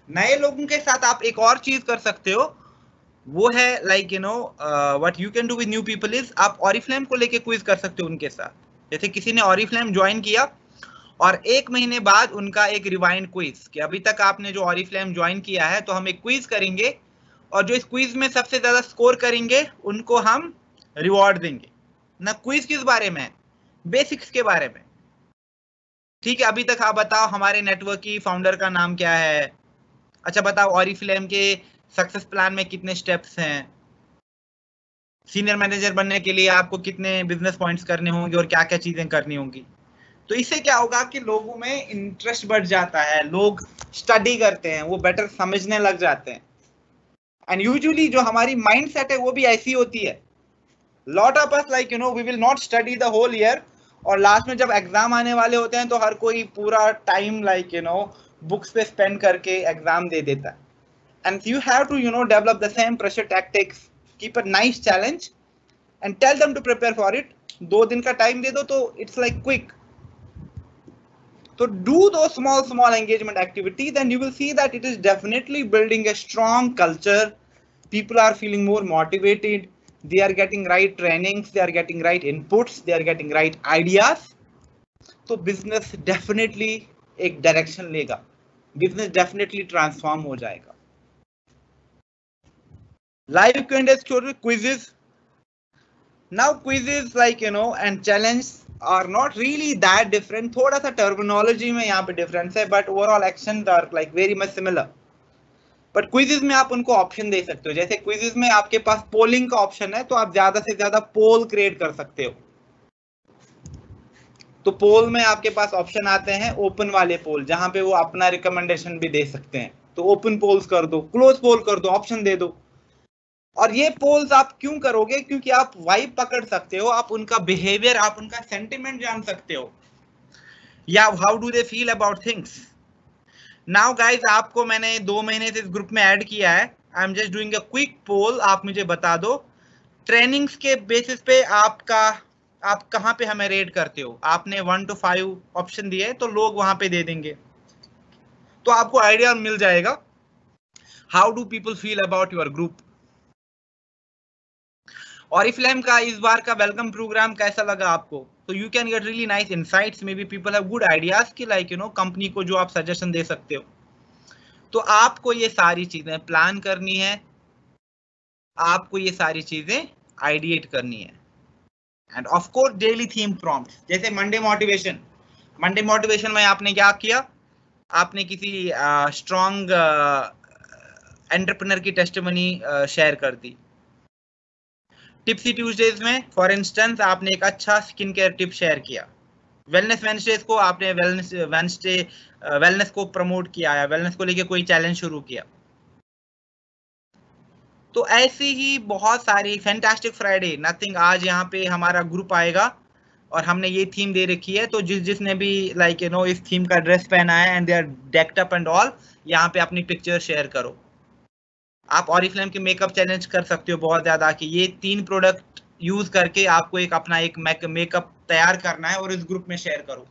नए लोगों के साथ आप एक और चीज कर सकते हो, वो है like you know what you can do with new people is, आप ऑरिफ्लेम को लेके क्विज कर सकते हो उनके साथ. जैसे किसी ने ऑरिफ्लेम ज्वाइन किया और 1 महीने बाद उनका एक रिवाइंड क्विज कि अभी तक आपने जो ऑरिफ्लेम ज्वाइन किया है, तो हम एक क्विज करेंगे और जो इस क्विज में सबसे ज्यादा स्कोर करेंगे उनको हम रिवॉर्ड देंगे. ना क्विज किस बारे में है, बेसिक्स के बारे में. ठीक है, अभी तक आप बताओ हमारे नेटवर्क की फाउंडर का नाम क्या है. अच्छा बताओ ऑरिफ्लेम के सक्सेस प्लान में कितने स्टेप्स हैं, सीनियर मैनेजर बनने के लिए आपको कितने बिजनेस पॉइंट्स करने होंगे और क्या क्या चीजें करनी होंगी. तो इससे क्या होगा कि लोगों में इंटरेस्ट बढ़ जाता है, लोग स्टडी करते हैं, वो बेटर समझने लग जाते हैं. एंड यूजुअली जो हमारी माइंड सेट है वो भी ऐसी होती है. Lot of us like you know we will not study the whole year, और लास्ट में जब एग्जाम आने वाले होते हैं तो हर कोई पूरा time like you know books पे स्पेंड करके एग्जाम दे देता है. And you have to you know develop the same pressure tactics, keep a nice challenge and tell them to prepare for it. 2 दिन का टाइम दे दो तो it's like quick. So do those small engagement activities and you will see that it is definitely building a strong culture. People are feeling more motivated, they are getting right trainings, they are getting right inputs, they are getting right ideas. So business definitely एक direction लेगा, business definitely transform हो जाएगा. Live Q&A quizzes. Now quizzes like you know and challenge are not really that different. थोड़ा सा terminology में यहाँ पे difference है, but overall actions are like very much similar. But quizzes में आप उनको option दे सकते हो. जैसे quizzes में आपके पास polling का option है, तो आप ज्यादा से ज्यादा poll create कर सकते हो. तो पोल में आपके पास ऑप्शन आते हैं ओपन वाले पोल, जहां पे वो अपना रिकमेंडेशन भी दे सकते हैं. तो ओपन पोल्स कर दो, क्लोज पोल कर दो, ऑप्शन दे दो. और ये पोल्स आप क्यों करोगे, क्योंकि आप वाइब पकड़ सकते हो, आप उनका बिहेवियर, आप उनका सेंटिमेंट जान सकते हो, या how do they feel about things. Now guys, आपको मैंने 2 महीने से इस ग्रुप में ऐड किया है. I am just doing a quick poll. आप मुझे बता दो ट्रेनिंग्स के बेसिस पे आप कहाँ पे हमें रेट करते हो. आपने 1 to 5 ऑप्शन दिए, तो लोग वहां पे दे देंगे, तो आपको आइडिया मिल जाएगा how do people feel about your group. Oriflame का इस बार का वेलकम प्रोग्राम कैसा लगा आपको. तो you can get really nice insights, may be people have good ideas कि लाइक यू नो कंपनी को जो आप सजेशन दे सकते हो. तो आपको ये सारी चीजें प्लान करनी है, आपको ये सारी चीजें आइडिएट करनी है. End of course daily theme prompt, जैसे मंडे मोटिवेशन में आपने क्या किया, आपने किसी स्ट्रॉन्ग एंटरप्रेन्योर की टेस्टिमनी शेयर कर दी. टिप्सी ट्यूजडेज में फॉर इंस्टेंस आपने एक अच्छा स्किन केयर टिप शेयर किया. वेलनेस वेडनेसडेज को आपने वेलनेस को प्रमोट किया, या वेलनेस को लेके कोई चैलेंज शुरू किया. तो ऐसे ही बहुत सारी. फैंटास्टिक फ्राइडे नथिंग, आज यहाँ पे हमारा ग्रुप आएगा और हमने ये थीम दे रखी है, तो जिसने भी लाइक यू नो इस थीम का ड्रेस पहना है and they are decked up and all, यहाँ पे अपनी पिक्चर शेयर करो. आप ऑरिफ्लेम के मेकअप चैलेंज कर सकते हो बहुत ज्यादा, कि ये 3 प्रोडक्ट यूज करके आपको एक अपना एक मेकअप तैयार करना है और इस ग्रुप में शेयर करो।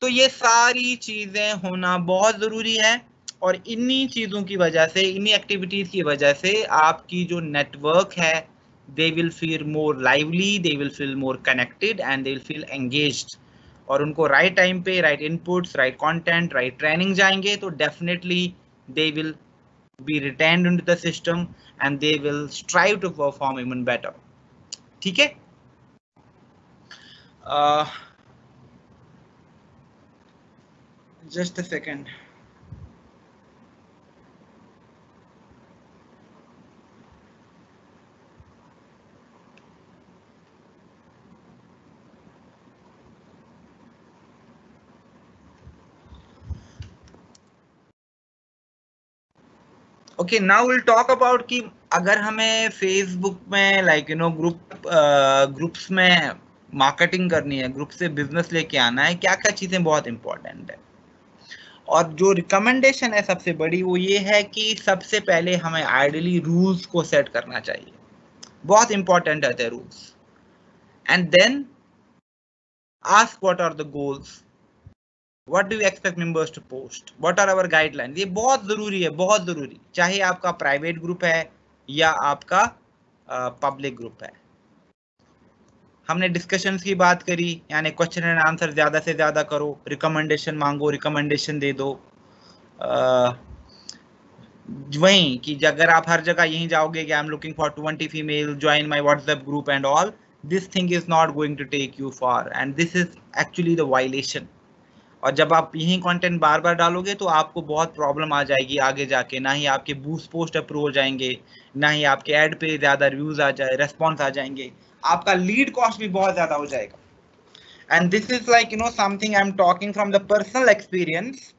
तो ये सारी चीजें होना बहुत जरूरी है, और इन्हीं चीजों की वजह से, इन्हीं एक्टिविटीज की वजह से आपकी जो नेटवर्क है, they will feel more lively, they will feel more connected and they will feel engaged। और उनको राइट टाइम पे right inputs, right content, right training जाएंगे तो definitely they will be retained into the system and they will strive to perform even better। ठीक है, just a second। Okay, now will talk about कि अगर हमें Facebook में like you no groups में marketing करनी है, ग्रुप से बिजनेस लेके आना है, क्या क्या चीजें बहुत इंपॉर्टेंट है। और जो रिकमेंडेशन है सबसे बड़ी वो ये है कि सबसे पहले हमें आइडियली रूल्स को सेट करना चाहिए, बहुत इंपॉर्टेंट रहते हैं rules. And then ask what are the goals, What do you expect members to post? What are our guidelines? ये बहुत जरूरी है, बहुत जरूरी, चाहे आपका प्राइवेट ग्रुप है या आपका पब्लिक ग्रुप है। हमने डिस्कशंस की बात करी, यानी क्वेश्चन एंड आंसर ज्यादा से ज्यादा करो, रिकमेंडेशन मांगो, रिकमेंडेशन दे दो। वहीं कि अगर आप हर जगह यहीं जाओगे कि I am looking for 20 female, join my WhatsApp group and all, this thing is not going to take you far and this is actually the violation. और जब आप यही कंटेंट बार बार डालोगे तो आपको बहुत प्रॉब्लम आ जाएगी आगे जाके, ना ही आपके बूस्ट पोस्ट अप्रूव हो जाएंगे, ना ही आपके ऐड पे ज्यादा रिव्यूज आ जाए, रेस्पॉन्स आ जाएंगे, आपका लीड कॉस्ट भी बहुत ज्यादा हो जाएगा। And this is like you know something I am talking from the personal experience.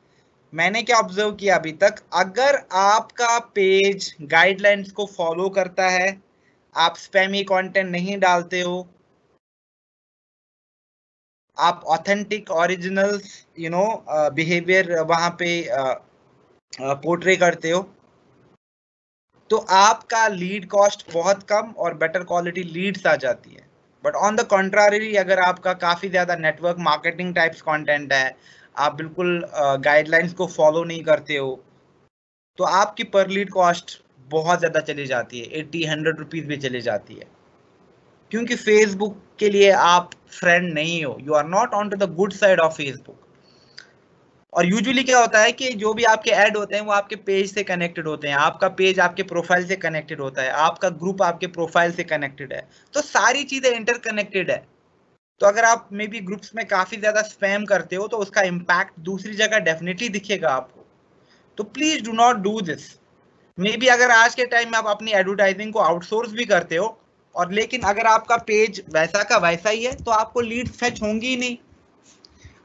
मैंने क्या ऑब्जर्व किया अभी तक, अगर आपका पेज गाइडलाइंस को फॉलो करता है, आप स्पैमी कंटेंट नहीं डालते हो, आप authentic original you know behaviour वहां पे पोर्ट्रे करते हो, तो आपका लीड कॉस्ट बहुत कम और बेटर क्वालिटी लीड्स आ जाती है। बट ऑन द कॉन्ट्रारी, अगर आपका काफी ज्यादा नेटवर्क मार्केटिंग टाइप्स कंटेंट है, आप बिल्कुल गाइडलाइंस को फॉलो नहीं करते हो, तो आपकी पर लीड कॉस्ट बहुत ज्यादा चली जाती है, 80-100 रुपीज भी चली जाती है। क्योंकि फेसबुक के लिए आप फ्रेंड नहीं हो, you are not on to the good side of Facebook. और यूजुअली क्या होता है कि जो भी आपके ऐड होते हैं वो आपके पेज से कनेक्टेड होते हैं, आपका पेज आपके प्रोफाइल से कनेक्टेड होता है, आपका ग्रुप आपके प्रोफाइल से कनेक्टेड है, तो सारी चीजें इंटरकनेक्टेड है। तो अगर आप मे बी ग्रुप्स में काफी ज्यादा स्पैम करते हो तो उसका इम्पैक्ट दूसरी जगह डेफिनेटली दिखेगा आपको। तो please do not do this. May be अगर आज के टाइम में आप अपनी एडवर्टाइजिंग को आउटसोर्स भी करते हो, और लेकिन अगर आपका पेज वैसा का वैसा ही है तो आपको लीड फेच होंगी ही नहीं,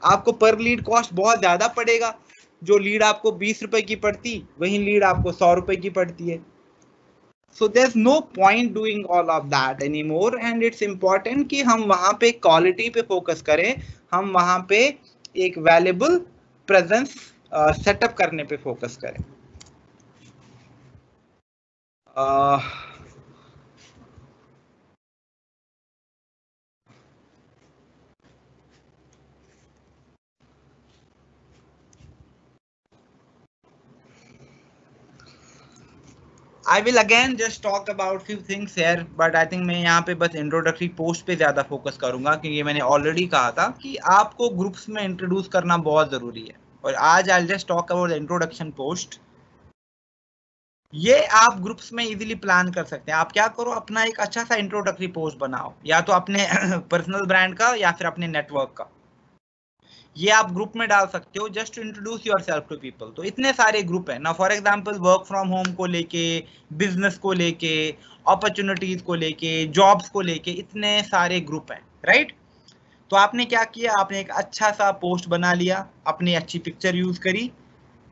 आपको पर लीड कॉस्ट बहुत ज्यादा पड़ेगा। जो लीड आपको 20 रुपए की पड़ती, वही लीड आपको 100 रुपए की पड़ती है। So there is no point doing all of that any more, and it's important कि हम वहां पे क्वालिटी पे फोकस करें, हम वहां पे एक वैल्यूएबल प्रेजेंस सेटअप करने पे फोकस करें। I will again just talk about few things here, but I think मैं यहाँ पे बस इंट्रोडक्टरी पोस्ट पे ज्यादा फोकस करूंगा, क्योंकि ये मैंने ऑलरेडी कहा था कि आपको ग्रुप्स में इंट्रोड्यूस करना बहुत जरूरी है। और आज I just talk about the introduction post. ये आप ग्रुप्स में इजीली प्लान कर सकते हैं। आप क्या करो, अपना एक अच्छा सा इंट्रोडक्टरी पोस्ट बनाओ, या तो अपने पर्सनल ब्रांड का या फिर अपने नेटवर्क का। ये आप ग्रुप में डाल सकते हो just to introduce yourself to people. तो इतने सारे ग्रुप हैं ना, for example work from home को लेके, बिजनेस को लेके, अपॉर्चुनिटीज को लेके, जॉब्स को लेके, इतने सारे ग्रुप हैं, राइट। तो आपने क्या किया, आपने एक अच्छा सा पोस्ट बना लिया, अपनी अच्छी पिक्चर यूज करी,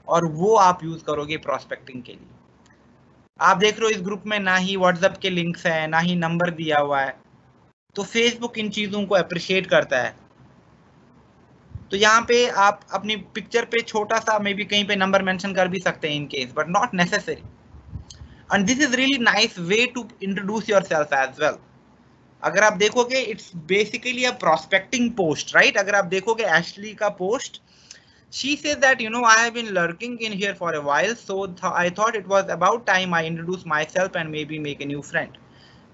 और वो आप यूज करोगे प्रोस्पेक्टिंग के लिए। आप देख रहे हो इस ग्रुप में ना ही व्हाट्सएप के लिंक्स है, ना ही नंबर दिया हुआ है, तो फेसबुक इन चीजों को अप्रिशिएट करता है। तो यहाँ पे आप अपनी पिक्चर पे छोटा सा मे बी कहीं पे नंबर मेंशन कर भी सकते हैं in case, but not necessary. And this is really nice way to introduce yourself as well. अगर आप देखोगे it's basically a prospecting post, right? अगर आप देखोगे एशली का पोस्ट, she says that I have been lurking in here for a while, so I thought it was about time I introduce myself and maybe make a new friend.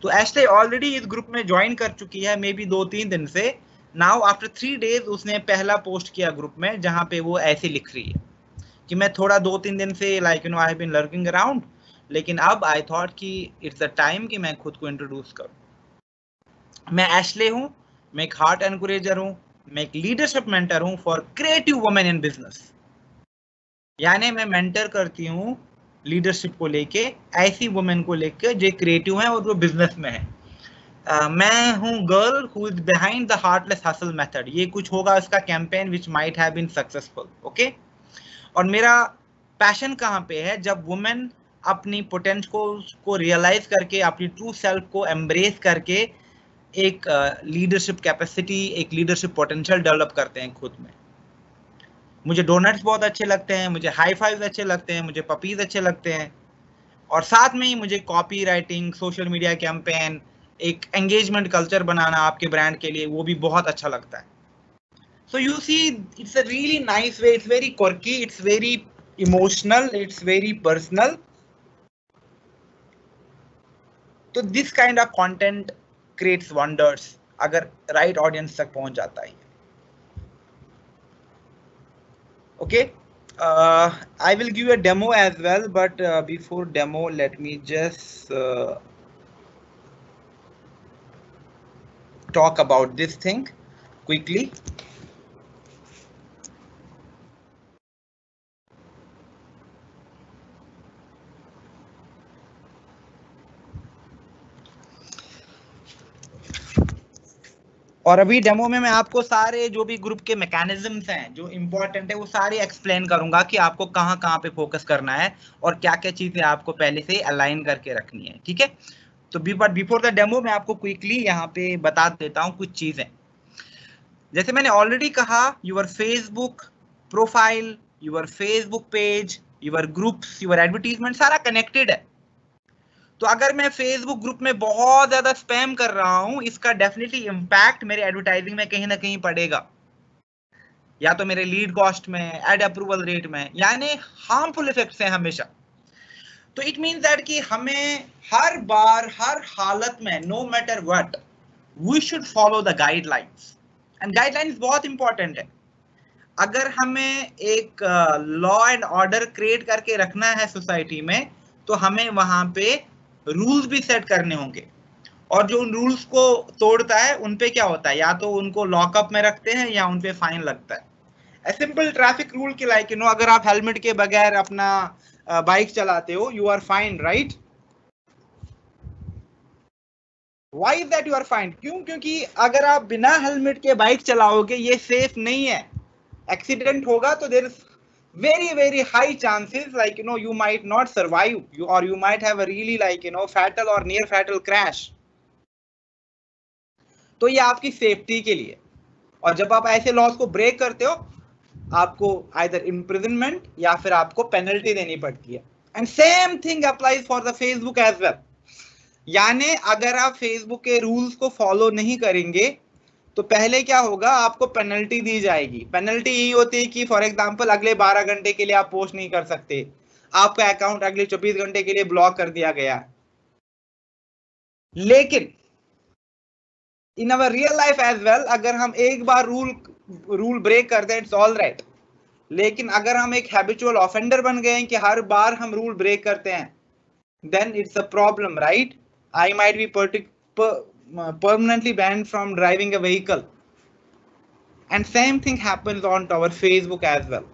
तो Ashley already इस group में join कर चुकी है, may be 2-3 दिन से। Now after 3 days उसने पहला पोस्ट किया ग्रुप में, जहां पे वो ऐसे लिख रही है कि मैं थोड़ा 2-3 दिन से I have been lurking around, लेकिन अब आई थॉट कि इट्स द टाइम कि मैं खुद को इंट्रोड्यूस करूं। मैं एशले हूं, मैं एक हार्ट एनकरेजर हूं, मैं एक लीडरशिप मेंटर हूं for creative women in business. यानी मैं मेंटर करती हूं लीडरशिप को लेके, ऐसी वुमेन को लेके जो क्रिएटिव है और वो बिजनेस में है। मैं हूं girl who is behind the heartless hustle method. ये कुछ होगा उसका campaign which might have been successful, okay. और मेरा पैशन कहाँ पे है? जब वुमेन अपनी पोटेंशियल को रियलाइज करके, अपनी ट्रू सेल्फ को एम्ब्रेस करके एक लीडरशिप कैपेसिटी, एक लीडरशिप पोटेंशियल डेवलप करते हैं खुद में। मुझे डोनट्स बहुत अच्छे लगते हैं, मुझे हाई फाइव्स अच्छे लगते हैं, मुझे पपीज अच्छे लगते हैं, और साथ में ही मुझे copy writing, social media campaign, एक एंगेजमेंट कल्चर बनाना आपके ब्रांड के लिए, वो भी बहुत अच्छा लगता है। So you see, it's a really nice way. It's very quirky. It's very emotional. It's very personal. So this kind of content creates wonders अगर right audience तक पहुंच जाता है। Okay, I will give you a demo as well, but before demo, let me just talk about this thing quickly. और अभी demo में मैं आपको सारे जो भी ग्रुप के मैकेनिज्म्स हैं जो इंपॉर्टेंट है वो सारे एक्सप्लेन करूंगा कि आपको कहाँ कहाँ पे फोकस करना है और क्या क्या चीजें आपको पहले से अलाइन करके रखनी है, ठीक है। तो बिफोर द डेमो मैं आपको क्विकली यहाँ पे बता देता हूँ कुछ चीजें। जैसे मैंने ऑलरेडी कहा, your Facebook profile, your Facebook page, your groups, your advertisement सारा कनेक्टेड है। तो अगर मैं फेसबुक ग्रुप में बहुत ज्यादा स्पैम कर रहा हूं, इसका डेफिनेटली इंपैक्ट मेरे एडवर्टाइजिंग में कहीं ना कहीं पड़ेगा, या तो मेरे लीड कॉस्ट में, एड अप्रूवल रेट में, यानी हार्मफुल इफेक्ट्स हैं हमेशा। तो इट मींस दैट कि हमें हर बार, हर हालत में, no matter what, we should follow the guidelines, and guidelines बहुत इंपॉर्टेंट है। अगर हमें एक लॉ एंड ऑर्डर क्रिएट करके रखना है सोसाइटी में, तो हमें वहां पे रूल्स भी सेट करने होंगे, और जो उन रूल्स को तोड़ता है उन पे क्या होता है, या तो उनको लॉकअप में रखते हैं या उन पे फाइन लगता है। सिंपल ट्रैफिक रूल के लाइक अगर आप हेलमेट के बगैर अपना बाइक चलाते हो, you are fine, right? Why is that you are fine? क्यों? क्योंकि अगर आप बिना हेलमेट के बाइक चलाओगे, ये सेफ नहीं है, एक्सीडेंट होगा तो there is very high chances like you might not survive, or you might have a really fatal or near fatal crash. तो ये आपकी सेफ्टी के लिए, और जब आप ऐसे लॉस को ब्रेक करते हो, आपको आइदर इम्प्रिजनमेंट या फिर आपको पेनल्टी देनी पड़ती है। And same thing applies for the Facebook as well. यानी अगर आप फेसबुक के रूल्स को फॉलो नहीं करेंगे तो पहले क्या होगा, आपको पेनल्टी दी जाएगी। पेनल्टी यही होती है कि फॉर एग्जांपल अगले 12 घंटे के लिए आप पोस्ट नहीं कर सकते, आपका अकाउंट अगले 24 घंटे के लिए ब्लॉक कर दिया गया। लेकिन in our real life as well, अगर हम एक बार रूल ब्रेक करते हैं, इट्स ऑल राइट। लेकिन अगर हम एक हैबिचुअल ऑफेंडर बन गए हैं कि हर बार हम रूल ब्रेक करते हैं, then it's a problem, right? I might be permanently banned from driving a vehicle, and same thing happens on our Facebook as well.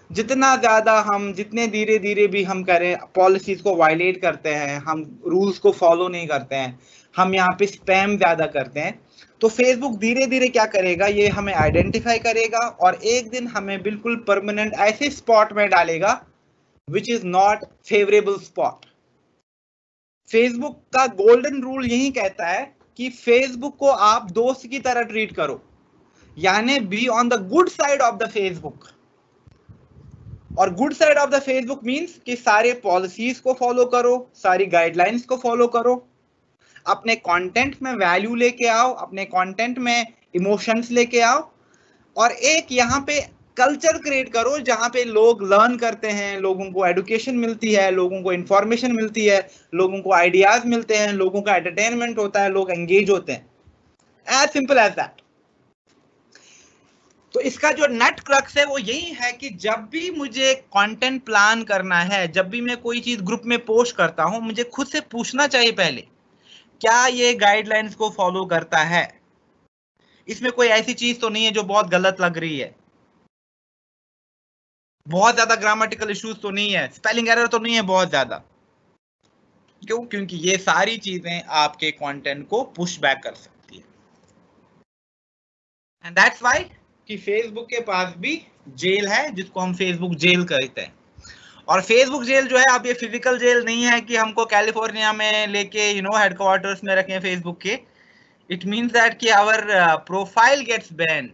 जितना ज्यादा हम, जितने धीरे धीरे भी हम करें, पॉलिसीज को वायलेट करते हैं, हम रूल्स को फॉलो नहीं करते हैं, हम यहाँ पे स्पैम ज्यादा करते हैं, तो फेसबुक धीरे धीरे क्या करेगा, ये हमें आइडेंटिफाई करेगा और एक दिन हमें बिल्कुल परमानेंट ऐसे स्पॉट में डालेगा which is not favourable spot. Facebook का गोल्डन रूल यही कहता है कि फेसबुक को आप दोस्त की तरह ट्रीट करो, यानी be on the good side of the Facebook. और good side of the Facebook means कि सारे पॉलिसीज को फॉलो करो, सारी गाइडलाइंस को फॉलो करो। अपने कंटेंट में वैल्यू लेके आओ, अपने कंटेंट में इमोशंस लेके आओ, और एक यहाँ पे कल्चर क्रिएट करो जहाँ पे लोग लर्न करते हैं, लोगों को एडुकेशन मिलती है, लोगों को इंफॉर्मेशन मिलती है, लोगों को आइडियाज मिलते हैं, लोगों का एंटरटेनमेंट होता है, लोग एंगेज होते हैं। As simple as that. तो इसका जो नट क्रक्स है वो यही है कि जब भी मुझे कंटेंट प्लान करना है, जब भी मैं कोई चीज ग्रुप में पोस्ट करता हूं, मुझे खुद से पूछना चाहिए पहले, क्या ये गाइडलाइंस को फॉलो करता है? इसमें कोई ऐसी चीज तो नहीं है जो बहुत गलत लग रही है, बहुत ज्यादा ग्रामेटिकल इश्यूज तो नहीं है, स्पेलिंग एरर तो नहीं है बहुत ज्यादा। क्यों? क्योंकि ये सारी चीजें आपके कंटेंट को पुश बैक कर सकती है। एंड दैट्स व्हाई कि फेसबुक के पास भी जेल है, जिसको हम फेसबुक जेल कहते हैं। और फेसबुक जेल जो है, अब ये फिजिकल जेल नहीं है कि हमको कैलिफोर्निया में लेके हेडक्वार्टर्स में रखें फेसबुक के। इट मीन्स दैट कि our profile gets banned,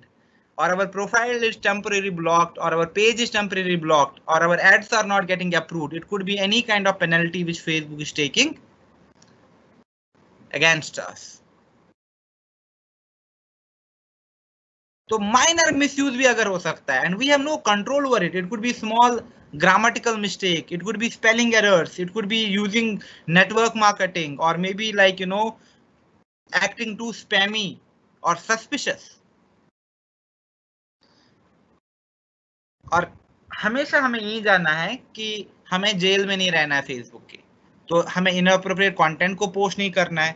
or our profile is temporarily blocked, or our page is temporarily blocked, or our ads are not getting approved. It could be any kind of penalty which Facebook is taking against us. तो minor misuse भी अगर हो सकता है, and we have no control over it. It could be small grammatical mistake, it could be spelling errors, it could be using network marketing, or maybe like acting too spammy or suspicious. और हमेशा हमें यही जानना है कि हमें jail में नहीं रहना है फेसबुक के, तो हमें इनअप्रोप्रिएट कंटेंट को पोस्ट नहीं करना है।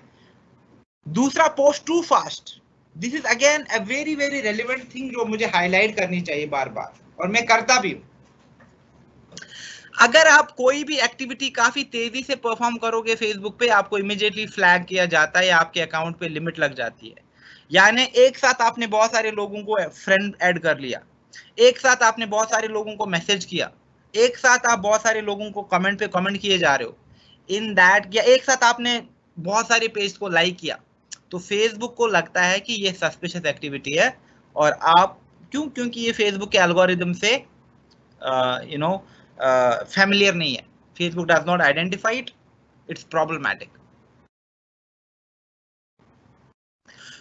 दूसरा, post too fast. This is again a very very relevant thing जो मुझे हाईलाइट करनी चाहिए बार बार, और मैं करता भी हूं। अगर आप कोई भी एक्टिविटी काफी तेजी से परफॉर्म करोगे फेसबुक पे, आपको इमीडिएटली फ्लैग किया जाता है या आपके अकाउंट पे लिमिट लग जाती है। यानी एक साथ आपने बहुत सारे लोगों को फ्रेंड ऐड कर लिया, एक साथ आपने बहुत सारे लोगों को मैसेज किया, एक साथ आप बहुत सारे लोगों को कमेंट पे कमेंट किए जा रहे हो इन दैट, या एक साथ आपने बहुत सारे पेज को लाइक किया, तो फेसबुक को लगता है कि ये सस्पिशियस एक्टिविटी है। और आप क्योंकि ये फेसबुक के एल्गोरिदम से फैमिलियर नहीं है, Facebook does not identify it, it's problematic.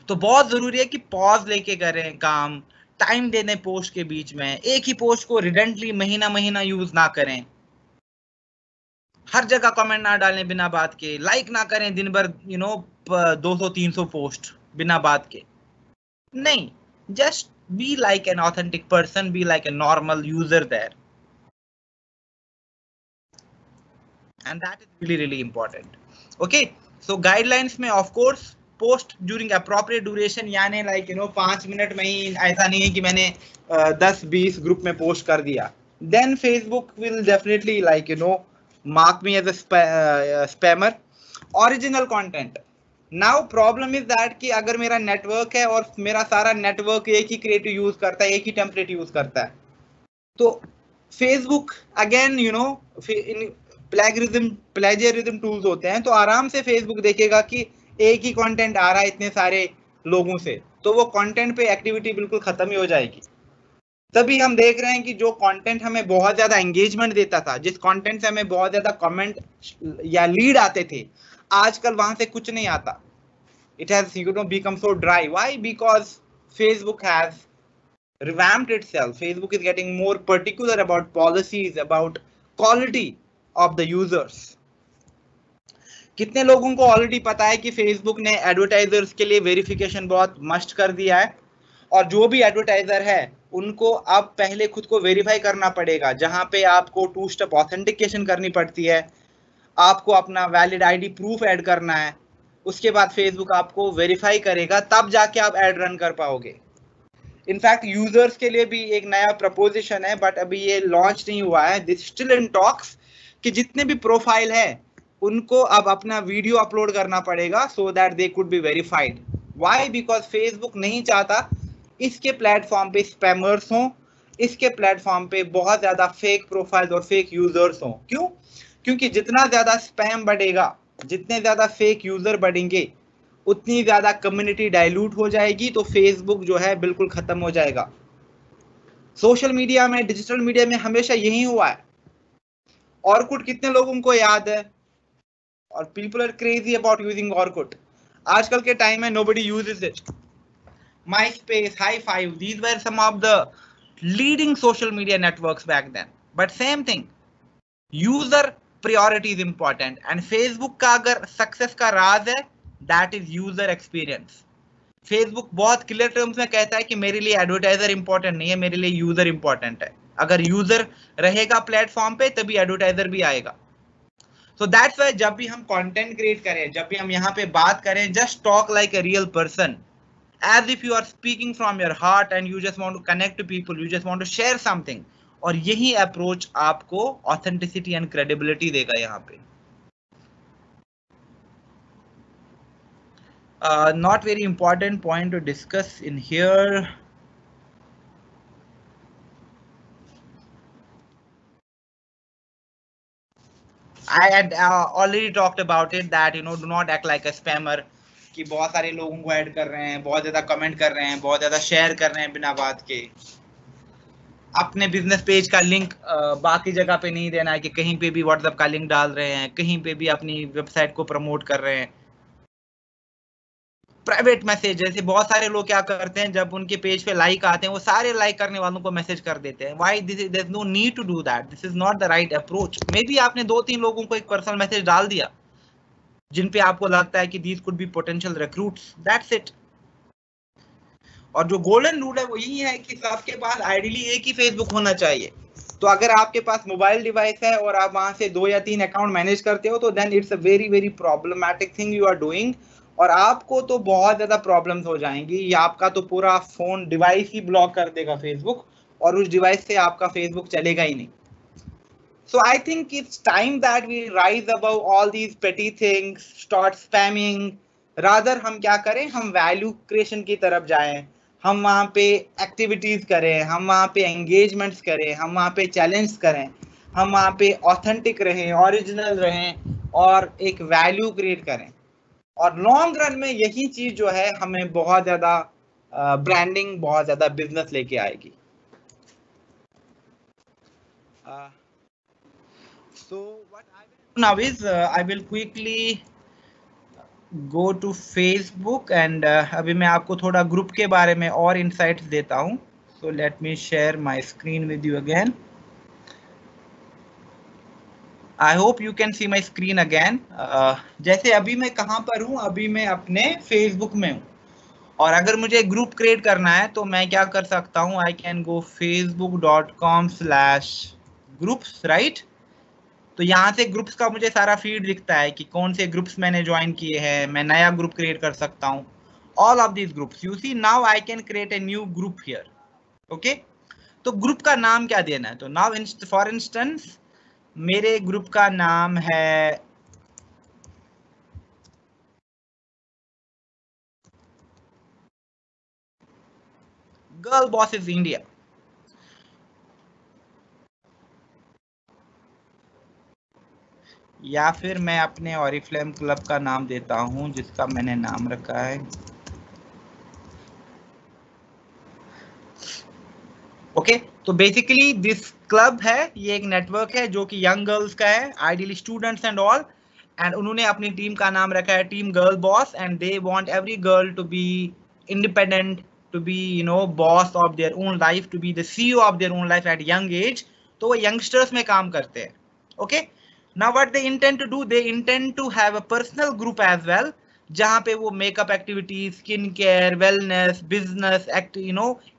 तो बहुत जरूरी है कि पॉज लेके करें काम, टाइम देने पोस्ट के बीच में, एक ही पोस्ट को रिडेंटली महीना महीना यूज ना करें, हर जगह कमेंट ना डालें बिना बात के, लाइक ना करें दिन भर 200-300 पोस्ट बिना बात के। नहीं, just be like an authentic person, be like a normal user there, and that is really really important. Okay, so guidelines में of course post during appropriate duration, यानी like 5 मिनट में ही, ऐसा नहीं है कि मैंने 10-20 ग्रुप में पोस्ट कर दिया, then Facebook will definitely like mark me as a spammer. Original content. Now problem is that कि अगर मेरा नेटवर्क है और मेरा सारा नेटवर्क एक ही क्रिएटिव यूज करता है, एक ही टेम्पलेट यूज करता है, तो फेसबुक अगेन प्लेजियरिज्म टूल्स होते हैं, तो आराम से फेसबुक देखेगा कि एक ही कंटेंट आ रहा है इतने सारे लोगों से, तो वो कंटेंट पे एक्टिविटी बिल्कुल खत्म ही हो जाएगी। तभी हम देख रहे हैं कि जो कंटेंट हमें बहुत ज्यादा एंगेजमेंट देता था, जिस कंटेंट से हमें बहुत ज्यादा कमेंट या लीड आते थे, आजकल वहां से कुछ नहीं आता। It has become so dry. Why? Because Facebook has revamped itself. Facebook is getting more particular about policies, about quality of the users. कितने लोगों को ऑलरेडी पता है कि फेसबुक ने एडवर्टाइजर्स के लिए वेरिफिकेशन बहुत मस्ट कर दिया है, और जो भी एडवर्टाइजर है उनको अब पहले खुद को वेरीफाई करना पड़ेगा, जहां पे आपको 2 स्टेप ऑथेंटिकेशन करनी पड़ती है, आपको अपना वैलिड आईडी प्रूफ ऐड करना है, उसके बाद फेसबुक आपको वेरीफाई करेगा, तब जाके आप ऐड रन कर पाओगे। इनफैक्ट यूजर्स के लिए भी एक नया प्रपोजिशन है, बट अभी ये लॉन्च नहीं हुआ है, दिस स्टिल इन टॉक्स, कि जितने भी प्रोफाइल है उनको अब अपना वीडियो अपलोड करना पड़ेगा so that they could be verified. Why? Because Facebook नहीं चाहता इसके प्लेटफॉर्म पे स्पैमर्स हों, इसके प्लेटफॉर्म पे बहुत ज्यादा फेक प्रोफाइल्स और फेक यूजर्स हों। क्यों? क्योंकि जितना ज्यादा स्पैम बढ़ेगा, जितने ज्यादा फेक यूजर बढ़ेंगे, उतनी ज्यादा कम्युनिटी डाइल्यूट हो जाएगी, तो फेसबुक जो है बिल्कुल खत्म हो जाएगा। सोशल मीडिया में, डिजिटल मीडिया में हमेशा यही हुआ है। ऑर्कुट कितने लोगों को याद है? और people are crazy about using Orkut. आजकल के टाइम में nobody uses it. MySpace, High5, these were some of the leading social media networks back then. But same thing, user priority is important. And Facebook का अगर success का राज है, that is user experience. Facebook बहुत clear terms में कहता है कि मेरे लिए एडवर्टाइजर इंपॉर्टेंट नहीं है, मेरे लिए यूजर इंपॉर्टेंट है। अगर यूजर रहेगा प्लेटफॉर्म पे तभी एडवर्टाइजर भी आएगा। So that's why जब भी हम कंटेंट क्रिएट करें, जब भी हम यहाँ पे बात करें, just talk like a real person, as if you are speaking from your heart and you just want to connect to people, you just want to share something. और यही अप्रोच आपको ऑथेंटिसिटी एंड क्रेडिबिलिटी देगा यहाँ पे। Not very important point to discuss in here. I had already talked about it that do not act like a spammer, कि बहुत सारे लोगों को ऐड कर रहे हैं, बहुत ज्यादा कमेंट कर रहे हैं, बहुत ज्यादा शेयर कर रहे हैं बिना बात के। अपने बिजनेस पेज का लिंक बाकी जगह पे नहीं देना है कि कहीं पे भी व्हाट्सएप का लिंक डाल रहे हैं, कहीं पे भी अपनी वेबसाइट को प्रमोट कर रहे हैं। प्राइवेट मैसेज, जैसे बहुत सारे लोग क्या करते हैं, जब उनके पेज पे लाइक आते हैं वो सारे लाइक करने वालों को मैसेज कर देते हैं। Why this is, there is no need to do that, this is not the right approach. Maybe आपने 2-3 लोगों को एक पर्सनल मैसेज डाल दिया जिन पे आपको लगता है कि these could be potential recruits, that's it. और जो गोल्डन रूल है वो यही है कि सबके पास आइडियली एक ही फेसबुक होना चाहिए। तो अगर आपके पास मोबाइल डिवाइस है और आप वहां से 2 या 3 अकाउंट मैनेज करते हो तो then it's a very very problematic thing you are doing, और आपको तो बहुत ज्यादा प्रॉब्लम्स हो जाएंगी। ये आपका तो पूरा फोन डिवाइस ही ब्लॉक कर देगा फेसबुक, और उस डिवाइस से आपका फेसबुक चलेगा ही नहीं। So I think it's time that we rise above all these petty things, start spamming. Rather हम क्या करें, हम वैल्यू क्रिएशन की तरफ जाएं, हम वहाँ पे एक्टिविटीज करें, हम वहाँ पे एंगेजमेंट्स करें, हम वहाँ पे चैलेंज करें, हम वहाँ पे ऑथेंटिक रहें, ओरिजिनल रहें और एक वैल्यू क्रिएट करें। और लॉन्ग रन में यही चीज जो है हमें बहुत ज्यादा ब्रांडिंग, बहुत ज्यादा बिजनेस लेके आएगी। So what I will do now is I will quickly go to Facebook and अभी मैं आपको थोड़ा ग्रुप के बारे में और इंसाइट्स देता हूँ। So let me share my screen with you again. I hope you can see my screen again. जैसे अभी मैं कहाँ पर हूँ, अभी मैं अपने Facebook में हूँ, और अगर मुझे ग्रुप क्रिएट करना है तो मैं क्या कर सकता हूँ, I can go facebook.com/groups, right. तो यहाँ से ग्रुप्स का मुझे सारा फीड दिखता है कि कौन से ग्रुप्स मैंने ज्वाइन किए हैं, मैं नया ग्रुप क्रिएट कर सकता हूँ। All of these groups you see, now I can create a new group here. Okay, तो ग्रुप का नाम क्या देना है, तो नाउ फॉर इंस्टेंस मेरे ग्रुप का नाम है गर्ल बॉसेस इंडिया, या फिर मैं अपने ऑरिफ्लेम क्लब का नाम देता हूं जिसका मैंने नाम रखा है ओके। तो बेसिकली दिस क्लब है, ये एक नेटवर्क है जो कि यंग गर्ल्स का है, ideally students and all, and उन्होंने अपनी टीम का नाम रखा है team girl boss, and they want every girl to be independent, to be boss of their own life, to be the CEO of their own life at young age. तो वो youngsters में काम करते हैं। Okay, now what they intend to do, they intend to have a personal group as well, जहां पे वो makeup activities, skin care, wellness, business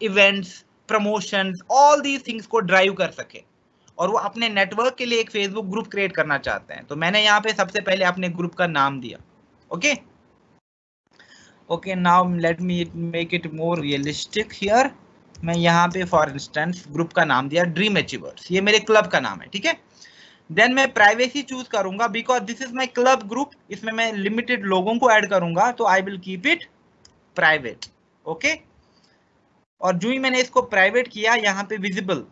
events, promotions, all these things को ड्राइव कर सके, और वो अपने नेटवर्क के लिए एक फेसबुक ग्रुप क्रिएट करना चाहते हैं। तो मैंने यहाँ पे सबसे पहले अपने ग्रुप का नाम दिया। Okay okay, now let me make it more realistic here. मैं यहाँ पे फॉर इंस्टेंस ग्रुप का नाम दिया ड्रीम अचीवर्स, ये मेरे क्लब का नाम है, ठीक है। देन मैं प्राइवेसी चूज करूंगा because this is my club group, इसमें मैं लिमिटेड लोगों को ऐड करूंगा, तो I will keep it private. Okay, और जो ही मैंने इसको प्राइवेट किया, यहाँ पे visible,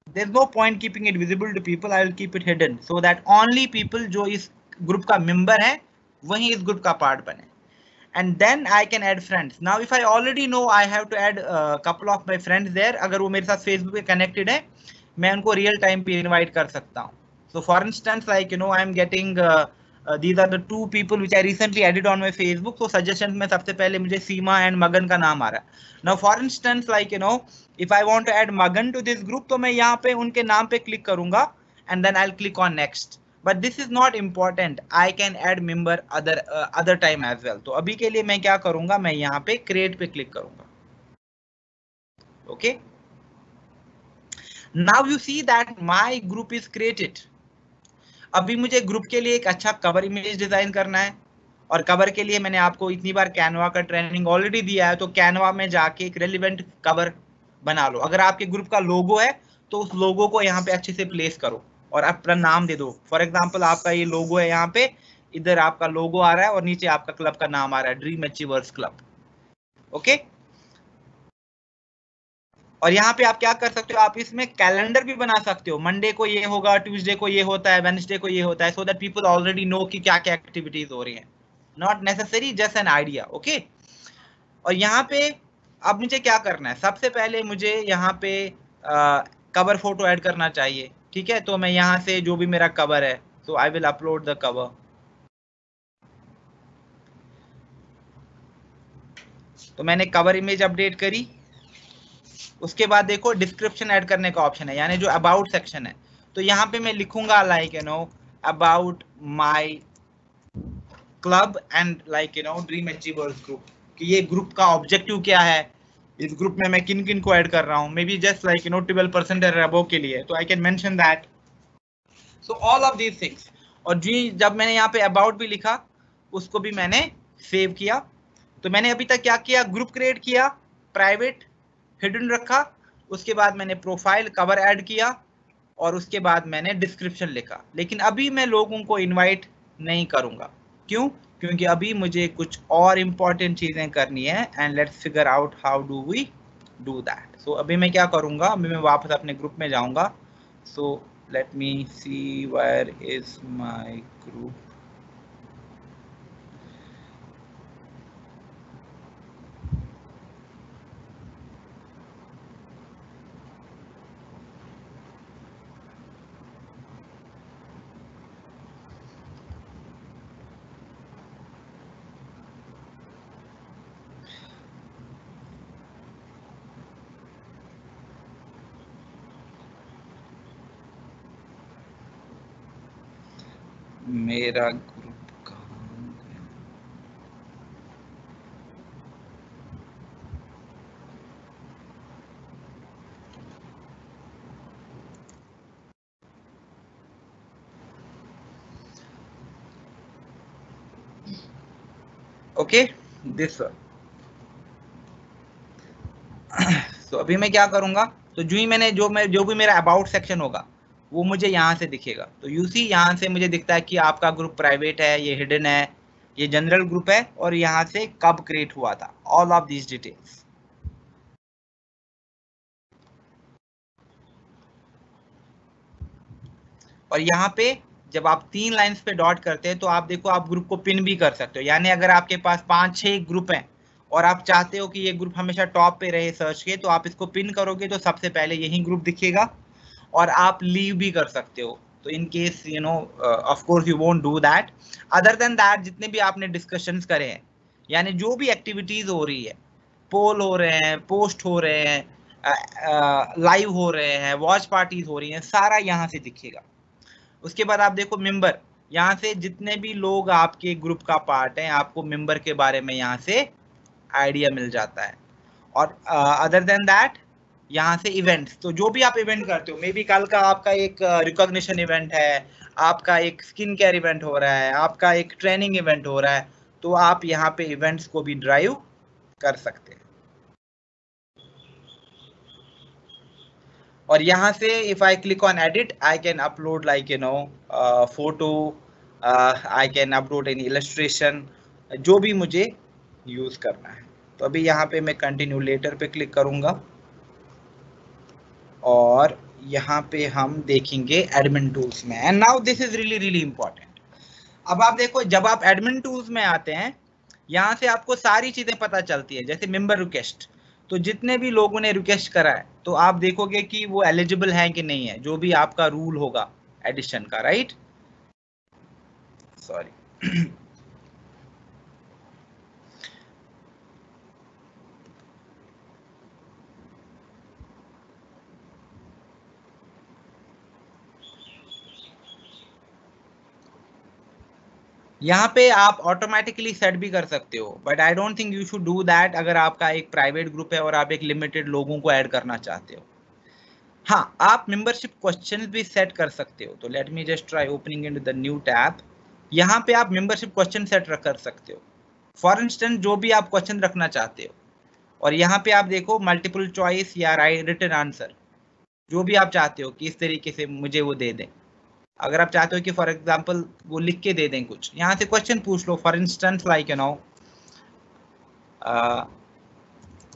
there's no point keeping it visible to people, I will keep it hidden so that only people जो इस ग्रुप का मेंबर है वही इस ग्रुप का पार्ट बने, and then I can add friends. Now if I already know I have to add a couple of my friends there, अगर वो मेरे साथ Facebook पे कनेक्टेड है, मैं उनको रियल टाइम पे इनवाइट कर सकता हूँ। So for instance, like I am getting these are the two people which I recently added on my Facebook. So suggestions में सबसे पहले मुझे सीमा and मगन का नाम आ रहा है. Now for instance, like if I want to add Magan to this group, तो मैं यहाँ पे उनके नाम पे क्लिक करूंगा and then I'll click on next. But this is not important. I can add member other time as well. तो अभी के लिए मैं क्या करूंगा, मैं यहाँ पे create पे क्लिक करूंगा. Okay. Now you see that my group is created. अभी मुझे ग्रुप के लिए एक अच्छा कवर इमेज डिजाइन करना है, और कवर के लिए मैंने आपको इतनी बार कैनवा का ट्रेनिंग ऑलरेडी दिया है. तो कैनवा में जाके एक रेलिवेंट कवर बना लो. अगर आपके ग्रुप का लोगो है तो उस लोगो को यहाँ पे अच्छे से प्लेस करो और अपना नाम दे दो. फॉर एग्जांपल आपका ये लोगो है, यहाँ पे इधर आपका लोगो आ रहा है और नीचे आपका क्लब का नाम आ रहा है, ड्रीम अचीवर्स क्लब. ओके. और यहाँ पे आप क्या कर सकते हो, आप इसमें कैलेंडर भी बना सकते हो. मंडे को ये होगा, ट्यूसडे को ये होता है, वेडनेसडे को ये होता है, so that people already know कि क्या क्या एक्टिविटीज हो रही हैं. Not necessary, just an idea. Okay. और यहाँ पे अब मुझे क्या करना है, सबसे पहले मुझे यहाँ पे कवर फोटो ऐड करना चाहिए. ठीक है. तो मैं यहाँ से जो भी मेरा कवर है, so I will upload the cover. तो मैंने कवर इमेज अपडेट करी. उसके बाद देखो डिस्क्रिप्शन ऐड करने का ऑप्शन है, यानी जो अबाउट सेक्शन है. तो यहाँ पे मैं लिखूंगा like about my club and like dream achievers group, कि ये ग्रुप का ऑब्जेक्टिव क्या है, इस ग्रुप में मैं किन किन को ऐड कर रहा हूँ. May be just like 12% above के लिए, तो I can mention that. So all of these things. और जी जब मैंने यहाँ पे अबाउट भी लिखा, उसको भी मैंने सेव किया. तो मैंने अभी तक क्या किया, ग्रुप क्रिएट किया, प्राइवेट हिडन रखा, उसके बाद मैंने प्रोफाइल कवर ऐड किया, और उसके बाद मैंने डिस्क्रिप्शन लिखा. लेकिन अभी मैं लोगों को इनवाइट नहीं करूंगा. क्यों? क्योंकि अभी मुझे कुछ और इंपॉर्टेंट चीजें करनी है, and let's figure out how do we do that. So अभी मैं क्या करूंगा, अभी मैं वापस अपने ग्रुप में जाऊंगा. So let me see where is my group. मेरा ग्रुप कहाँ गया? Okay, this. तो अभी मैं क्या करूंगा, तो जो भी मेरा अबाउट सेक्शन होगा वो मुझे यहाँ से दिखेगा. तो यू सी यहाँ से मुझे दिखता है कि आपका ग्रुप प्राइवेट है, ये हिडन है, ये जनरल ग्रुप है, और यहाँ से कब क्रिएट हुआ था, ऑल ऑफ दीज डिटेल्स. और यहाँ पे जब आप 3 लाइंस पे डॉट करते हैं, तो आप देखो आप ग्रुप को पिन भी कर सकते हो. यानी अगर आपके पास 5-6 ग्रुप हैं और आप चाहते हो कि ये ग्रुप हमेशा टॉप पे रहे सर्च के, तो आप इसको पिन करोगे तो सबसे पहले यही ग्रुप दिखेगा, और आप लीव भी कर सकते हो. तो in case of course you won't do that. Other than that, जितने भी आपने डिस्कशंस करे हैं, यानी जो भी एक्टिविटीज हो रही है, पोल हो रहे हैं, पोस्ट हो रहे हैं, लाइव हो रहे हैं, वॉच पार्टीज हो रही हैं, सारा यहाँ से दिखेगा. उसके बाद आप देखो मेंबर, यहाँ से जितने भी लोग आपके ग्रुप का पार्ट हैं, आपको मेंबर के बारे में यहाँ से आइडिया मिल जाता है. और अदर देन दैट यहाँ से इवेंट्स, तो जो भी आप इवेंट करते हो, मे बी कल का आपका एक रिकॉग्निशन इवेंट है, आपका एक स्किन केयर इवेंट हो रहा है, आपका एक ट्रेनिंग इवेंट हो रहा है, तो आप यहाँ पे इवेंट्स को भी ड्राइव कर सकते हैं. और यहाँ से if I click on edit, I can upload like photo, I can upload any illustration, जो भी मुझे यूज करना है. तो अभी यहाँ पे मैं कंटिन्यू लेटर पे क्लिक करूंगा, और यहाँ पे हम देखेंगे एडमिन टूल्स में. And now this is really important. अब आप देखो, जब आप एडमिन टूल्स में आते हैं, यहाँ से आपको सारी चीजें पता चलती है. जैसे मेंबर रिक्वेस्ट, तो जितने भी लोगों ने रिक्वेस्ट करा है, तो आप देखोगे कि वो एलिजिबल है कि नहीं है. जो भी आपका रूल होगा एडिशन का, राइट? सॉरी यहाँ पे आप ऑटोमेटिकली सेट भी कर सकते हो, but I don't think you should do that अगर आपका एक प्राइवेट ग्रुप है और आप एक लिमिटेड लोगों को ऐड करना चाहते हो। हाँ, आप मेंबरशिप क्वेश्चन भी सेट कर सकते हो। तो let me just try opening into the new tab. यहाँ पे आप मेंबरशिप क्वेश्चन सेट कर सकते हो। फॉर इंस्टेंस जो भी आप क्वेश्चन रखना चाहते हो, और यहाँ पे आप देखो मल्टीपल चॉइस या रिटन आंसर, जो भी आप चाहते हो कि इस तरीके से मुझे वो दे दें। अगर आप चाहते हो कि फॉर एग्जांपल वो लिख के दे दें कुछ, यहाँ से क्वेश्चन पूछ लो। For instance like you know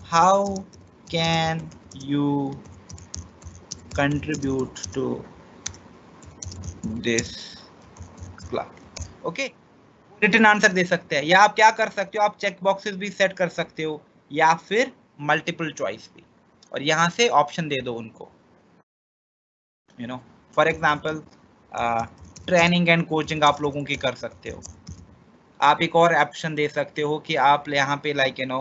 how can you contribute to this class, okay. Written answer दे सकते हैं, या आप क्या कर सकते हो, आप चेक बॉक्सेस भी सेट कर सकते हो, या फिर मल्टीपल चॉइस भी, और यहाँ से ऑप्शन दे दो उनको, you know. For example training and coaching आप लोगों की कर सकते हो। आप एक और ऑप्शन दे सकते हो कि आप यहाँ पे लाइक यू नो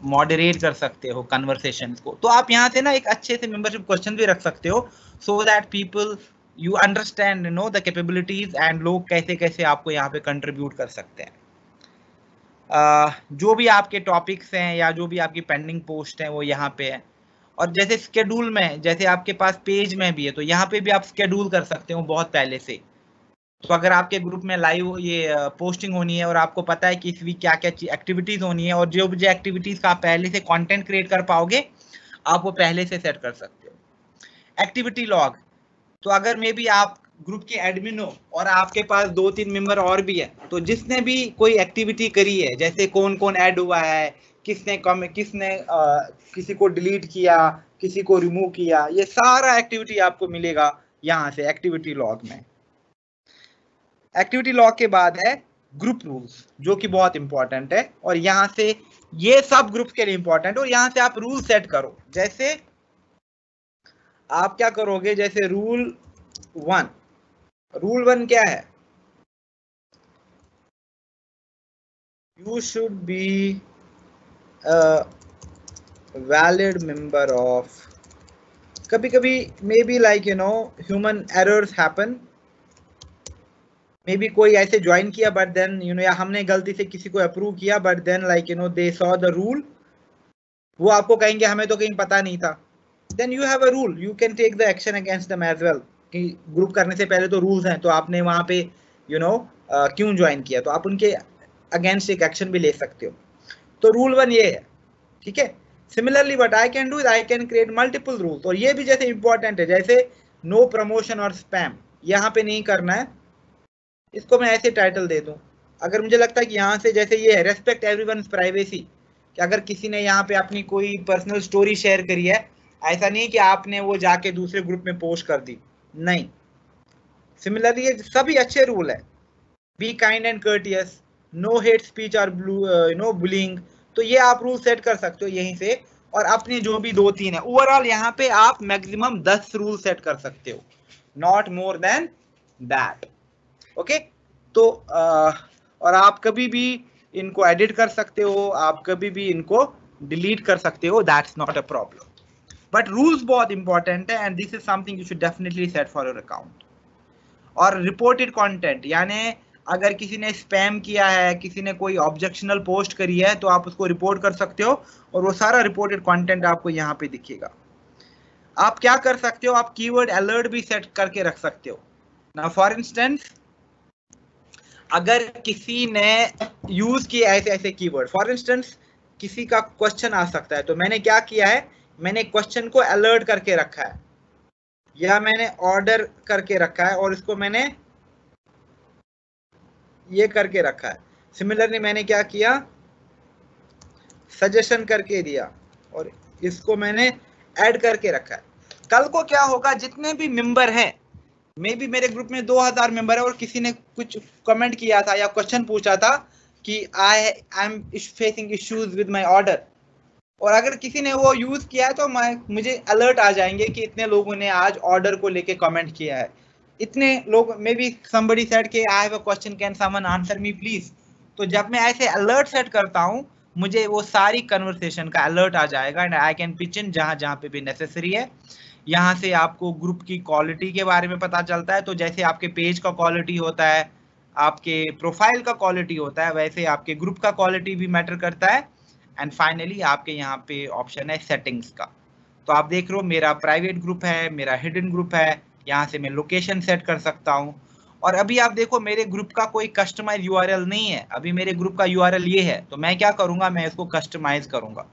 मॉडरेट कर सकते हो कन्वर्सेशन को। तो आप यहाँ से ना एक अच्छे से मेंबरशिप क्वेश्चन भी रख सकते हो, so that people you understand know the capabilities and लोग कैसे कैसे आपको यहाँ पे कंट्रीब्यूट कर सकते हैं। जो भी आपके टॉपिक्स हैं या जो भी आपकी पेंडिंग पोस्ट हैं वो यहाँ पे है। और जैसे स्केड्यूल में, जैसे आपके पास पेज में भी है, तो यहाँ पे भी आप स्केड्यूल कर सकते हो बहुत पहले से। तो अगर आपके ग्रुप में लाइव ये पोस्टिंग होनी है और आपको पता है कि इस वीक क्या क्या एक्टिविटीज होनी है, और जो भी एक्टिविटीज का आप पहले से कंटेंट क्रिएट कर पाओगे, आप वो पहले से सेट कर सकते हो। एक्टिविटी लॉग, तो अगर मे बी आप ग्रुप के एडमिन हो और आपके पास 2-3 मेंबर और भी है, तो जिसने भी कोई एक्टिविटी करी है, जैसे कौन कौन ऐड हुआ है, किसने किसी को डिलीट किया, किसी को रिमूव किया, ये सारा एक्टिविटी आपको मिलेगा यहाँ से एक्टिविटी लॉग में। एक्टिविटी लॉग के बाद है ग्रुप रूल्स, जो कि बहुत इंपॉर्टेंट है, और यहाँ से ये सब ग्रुप के लिए इंपॉर्टेंट, और यहाँ से आप रूल सेट करो। जैसे आप क्या करोगे, जैसे रूल 1 क्या है, you should be a valid member of. कभी कभी may be like you no human errors happen, may be कोई ऐसे ज्वाइन किया बट देन यू नो, या हमने गलती से किसी को अप्रूव किया but then like you know they saw the rule, वो आपको कहेंगे हमें तो कहीं पता नहीं था। Then you have a rule, you can take the action against them as well, कि ग्रुप करने से पहले तो रूल्स हैं, तो आपने वहां पे यू नो क्यों ज्वाइन किया, तो आप उनके अगेंस्ट एक एक्शन भी ले सकते हो। तो रूल 1 ये है, ठीक है। Similarly what I can do is I can create multiple rules, और ये भी जैसे इंपॉर्टेंट है, जैसे नो प्रमोशन और स्पैम, यहाँ पे नहीं करना है। इसको मैं ऐसे टाइटल दे दूं, अगर मुझे लगता है कि यहाँ से जैसे ये है रेस्पेक्ट एवरीवन्स प्राइवेसी, कि अगर किसी ने यहाँ पे अपनी कोई पर्सनल स्टोरी शेयर करी है, ऐसा नहीं कि आपने वो जाके दूसरे ग्रुप में पोस्ट कर दी, नहीं। सिमिलरली ये सभी अच्छे रूल है। Be kind and courteous, no hate speech और नो बुलिंग, तो ये आप रूल सेट कर सकते हो यहीं से, और अपने जो भी 2-3 है, ओवरऑल यहाँ पे आप मैक्सिमम 10 रूल सेट कर सकते हो, not more than that, okay. तो और आप कभी भी इनको एडिट कर सकते हो, आप कभी भी इनको डिलीट कर सकते हो, that's not a problem, but rules बहुत इंपॉर्टेंट है, and this is something you should definitely set for your account. और रिपोर्टेड कंटेंट, यानी अगर किसी ने स्पैम किया है, किसी ने कोई ऑब्जेक्शनल पोस्ट करी है, तो आप उसको रिपोर्ट कर सकते हो, और वो सारा रिपोर्टेड कंटेंट आपको यहाँ पे दिखेगा। आप क्या कर सकते हो, आप कीवर्ड अलर्ट भी सेट करके रख सकते हो ना। फॉर इंस्टेंस अगर किसी ने यूज किया ऐसे ऐसे कीवर्ड, फॉर इंस्टेंस किसी का क्वेश्चन आ सकता है, तो मैंने क्या किया है, मैंने क्वेश्चन को अलर्ट करके रखा है, या मैंने ऑर्डर करके रखा है, और इसको मैंने ये करके रखा है। सिमिलरली मैंने क्या किया, सजेशन करके दिया, और इसको मैंने ऐड करके रखा है। कल को क्या होगा, जितने भी मेंबर हैं, मे बी मेरे ग्रुप में 2000 मेंबर है, और किसी ने कुछ कमेंट किया था या क्वेश्चन पूछा था कि I am facing issues with my order, और अगर किसी ने वो यूज किया है तो मुझे अलर्ट आ जाएंगे कि इतने लोगों ने आज ऑर्डर को लेके कमेंट किया है, इतने लोग, मे बी somebody said कि I have a question, can someone answer me please. तो जब मैं ऐसे अलर्ट सेट करता हूँ, मुझे वो सारी कन्वर्सेशन का अलर्ट आ जाएगा एंड आई कैन पिच इन जहां जहां पे भी नेसेसरी है। यहाँ से आपको ग्रुप की क्वालिटी के बारे में पता चलता है, तो जैसे आपके पेज का क्वालिटी होता है, आपके प्रोफाइल का क्वालिटी होता है, वैसे आपके ग्रुप का क्वालिटी भी मैटर करता है। एंड फाइनली आपके यहाँ पे ऑप्शन है सेटिंग्स का। तो आप देख रहे हो मेरा प्राइवेट ग्रुप है, मेरा हिडन ग्रुप है, यहाँ से मैं लोकेशन सेट कर सकता हूँ। और अभी आप देखो मेरे ग्रुप का कोई कस्टमाइज यूआरएल नहीं है, अभी मेरे ग्रुप का यूआरएल ये है, तो मैं क्या करूंगा, मैं इसको कस्टमाइज करूंगा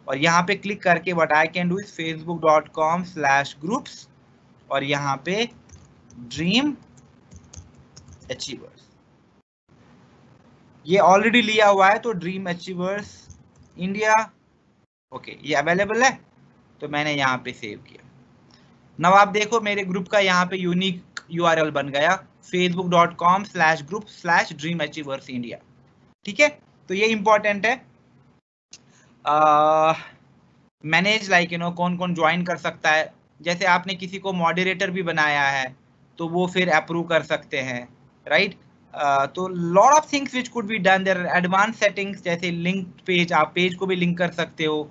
और यहाँ पे क्लिक करके what I can do is facebook.com/groups और यहाँ पे ड्रीम अचीवर्स, ये ऑलरेडी लिया हुआ है, तो ड्रीम अचीवर्स इंडिया, ओके ये अवेलेबल है, तो मैंने यहाँ पे सेव किया। नाउ आप देखो मेरे ग्रुप का यहाँ पे यूनिक यूआरएल बन गया facebook.com/group/dreamachieversindia। ठीक है, तो ये इंपॉर्टेंट है। मैनेज लाइक कौन कौन ज्वाइन कर सकता है, जैसे आपने किसी को मॉडरेटर भी बनाया है तो वो फिर अप्रूव कर सकते हैं, राइट। तो lot of things which could be done, their advance settings, जैसे लिंक पेज, आप पेज को भी लिंक कर सकते हो,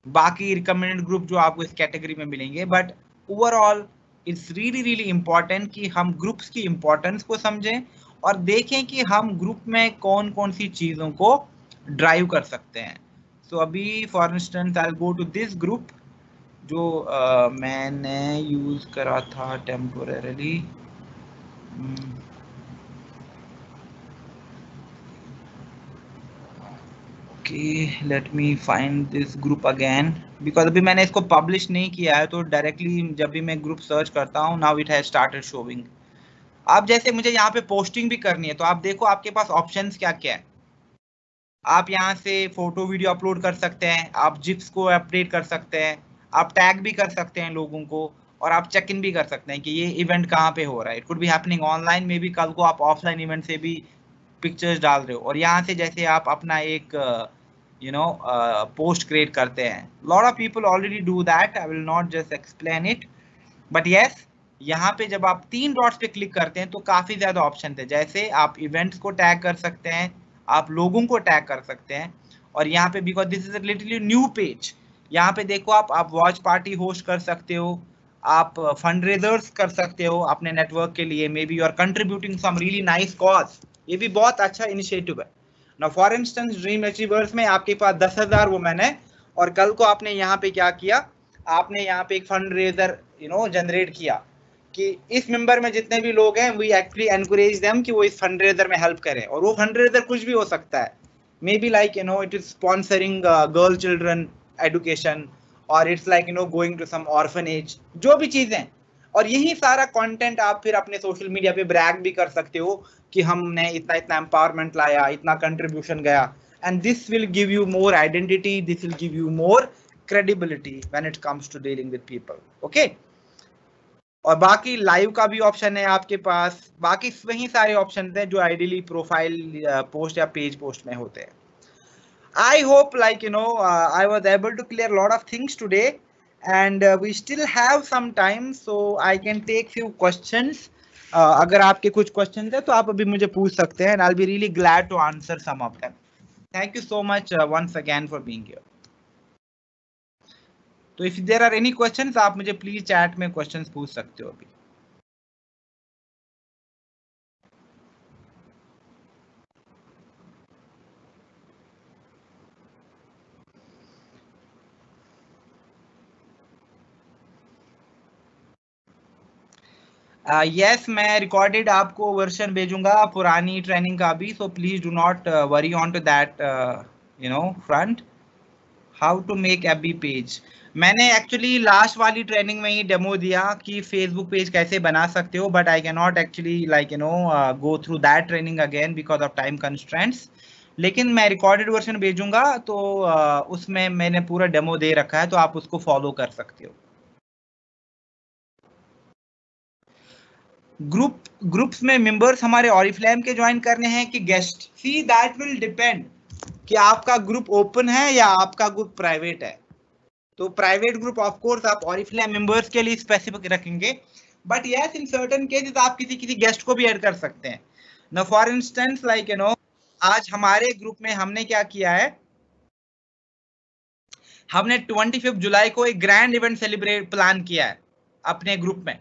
बाकी रिकमेंडेड ग्रुप जो आपको इस कैटेगरी में मिलेंगे। But overall it's really important कि हम ग्रुप्स की इम्पोर्टेंस को समझें और देखें कि हम ग्रुप में कौन कौन सी चीज़ों को ड्राइव कर सकते हैं। सो अभी for instance I will go to this group जो मैंने यूज़ करा था temporarily. Let me find this group again, because अभी मैंने इसको पब्लिश नहीं किया है, तो डायरेक्टली जब भी मैं ग्रुप सर्च करता हूँ, now it has started showing. आप जैसे मुझे यहाँ पे पोस्टिंग भी करनी है, तो आप देखो आपके पास ऑप्शंस क्या क्या है। आप यहाँ से फोटो वीडियो अपलोड कर सकते हैं, आप जिप्स को अपडेट कर सकते हैं, आप टैग भी कर सकते हैं लोगों को, और आप चेक इन भी कर सकते हैं कि ये इवेंट कहाँ पे हो रहा है। It could be happening online, में भी कल को आप ऑफलाइन इवेंट से भी पिक्चर्स डाल रहे हो, और यहाँ से जैसे आप अपना एक पोस्ट क्रिएट करते हैं। Lot of people already do that, I will not just explain it, but yes यहाँ पे जब आप 3 डॉट्स पे क्लिक करते हैं तो काफी ज्यादा ऑप्शन थे, जैसे आप इवेंट्स को टैग कर सकते हैं, आप लोगों को टैग कर सकते हैं, और यहाँ पे because this is literally new page, यहाँ पे देखो आप वॉच पार्टी होस्ट कर सकते हो, आप फंड रेजर्स कर सकते हो अपने नेटवर्क के लिए, maybe you are contributing some really nice cause, ये भी बहुत अच्छा इनिशिएटिव है ना। फॉर इंस्टेंस ड्रीम अचीवर्स में आपके पास 10,000 वुमेन है, और कल को आपने यहाँ पे क्या किया, आपने यहाँ पे एक फंड रेजर जनरेट किया कि इस मेंबर में जितने भी लोग हैं वी एक्चुअली एनकरेज देम कि वो इस फंड रेजर में हेल्प करें, और वो फंड रेजर कुछ भी हो सकता है, maybe like it is sponsoring girl children education, और it's like going to some orphanage, जो भी चीजें। और यही सारा कंटेंट आप फिर अपने सोशल मीडिया पे ब्रैग भी कर सकते हो कि हमने इतना इतना एम्पावरमेंट लाया, इतना कंट्रीब्यूशन गया, and this will give you more identity, this will give you more credibility when it comes to dealing with people, okay। और बाकी लाइव का भी ऑप्शन है आपके पास, बाकी वही सारे ऑप्शन हैं जो आइडियली प्रोफाइल पोस्ट या पेज पोस्ट में होते हैं। I hope I was able to clear a lot of things today, and we still have some time, so I can take few questions. अगर आपके कुछ questions है तो आप अभी मुझे पूछ सकते हैं, and I'll be really glad to answer some of them. Thank you so much once again for being here. तो if there are any questions, आप मुझे प्लीज चैट में questions पूछ सकते हो अभी। यस मैं रिकॉर्डेड आपको वर्जन भेजूंगा पुरानी ट्रेनिंग का भी, so please do not worry on to that front. How to make FB page, मैंने एक्चुअली लास्ट वाली ट्रेनिंग में ही डेमो दिया कि फेसबुक पेज कैसे बना सकते हो, but I can not actually go through that training again because of time constraints. लेकिन मैं रिकॉर्डेड वर्जन भेजूंगा, तो उसमें मैंने पूरा डेमो दे रखा है, तो आप उसको फॉलो कर सकते हो। ग्रुप्स में मेंबर्स हमारे ऑरिफ्लेम के ज्वाइन करने हैं कि guest, see that will depend. कि आपका ग्रुप ओपन है या आपका ग्रुप प्राइवेट है। तो प्राइवेट ग्रुप ऑफ कोर्स आप ऑरिफ्लेम मेंबर्स के लिए स्पेसिफिक रखेंगे, but yes in certain cases आप किसी गेस्ट को भी ऐड कर सकते हैं। ना फॉर इंस्टेंस लाइक आज हमारे ग्रुप में हमने क्या किया है, हमने 25 जुलाई को एक ग्रैंड इवेंट सेलिब्रेट प्लान किया है अपने ग्रुप में,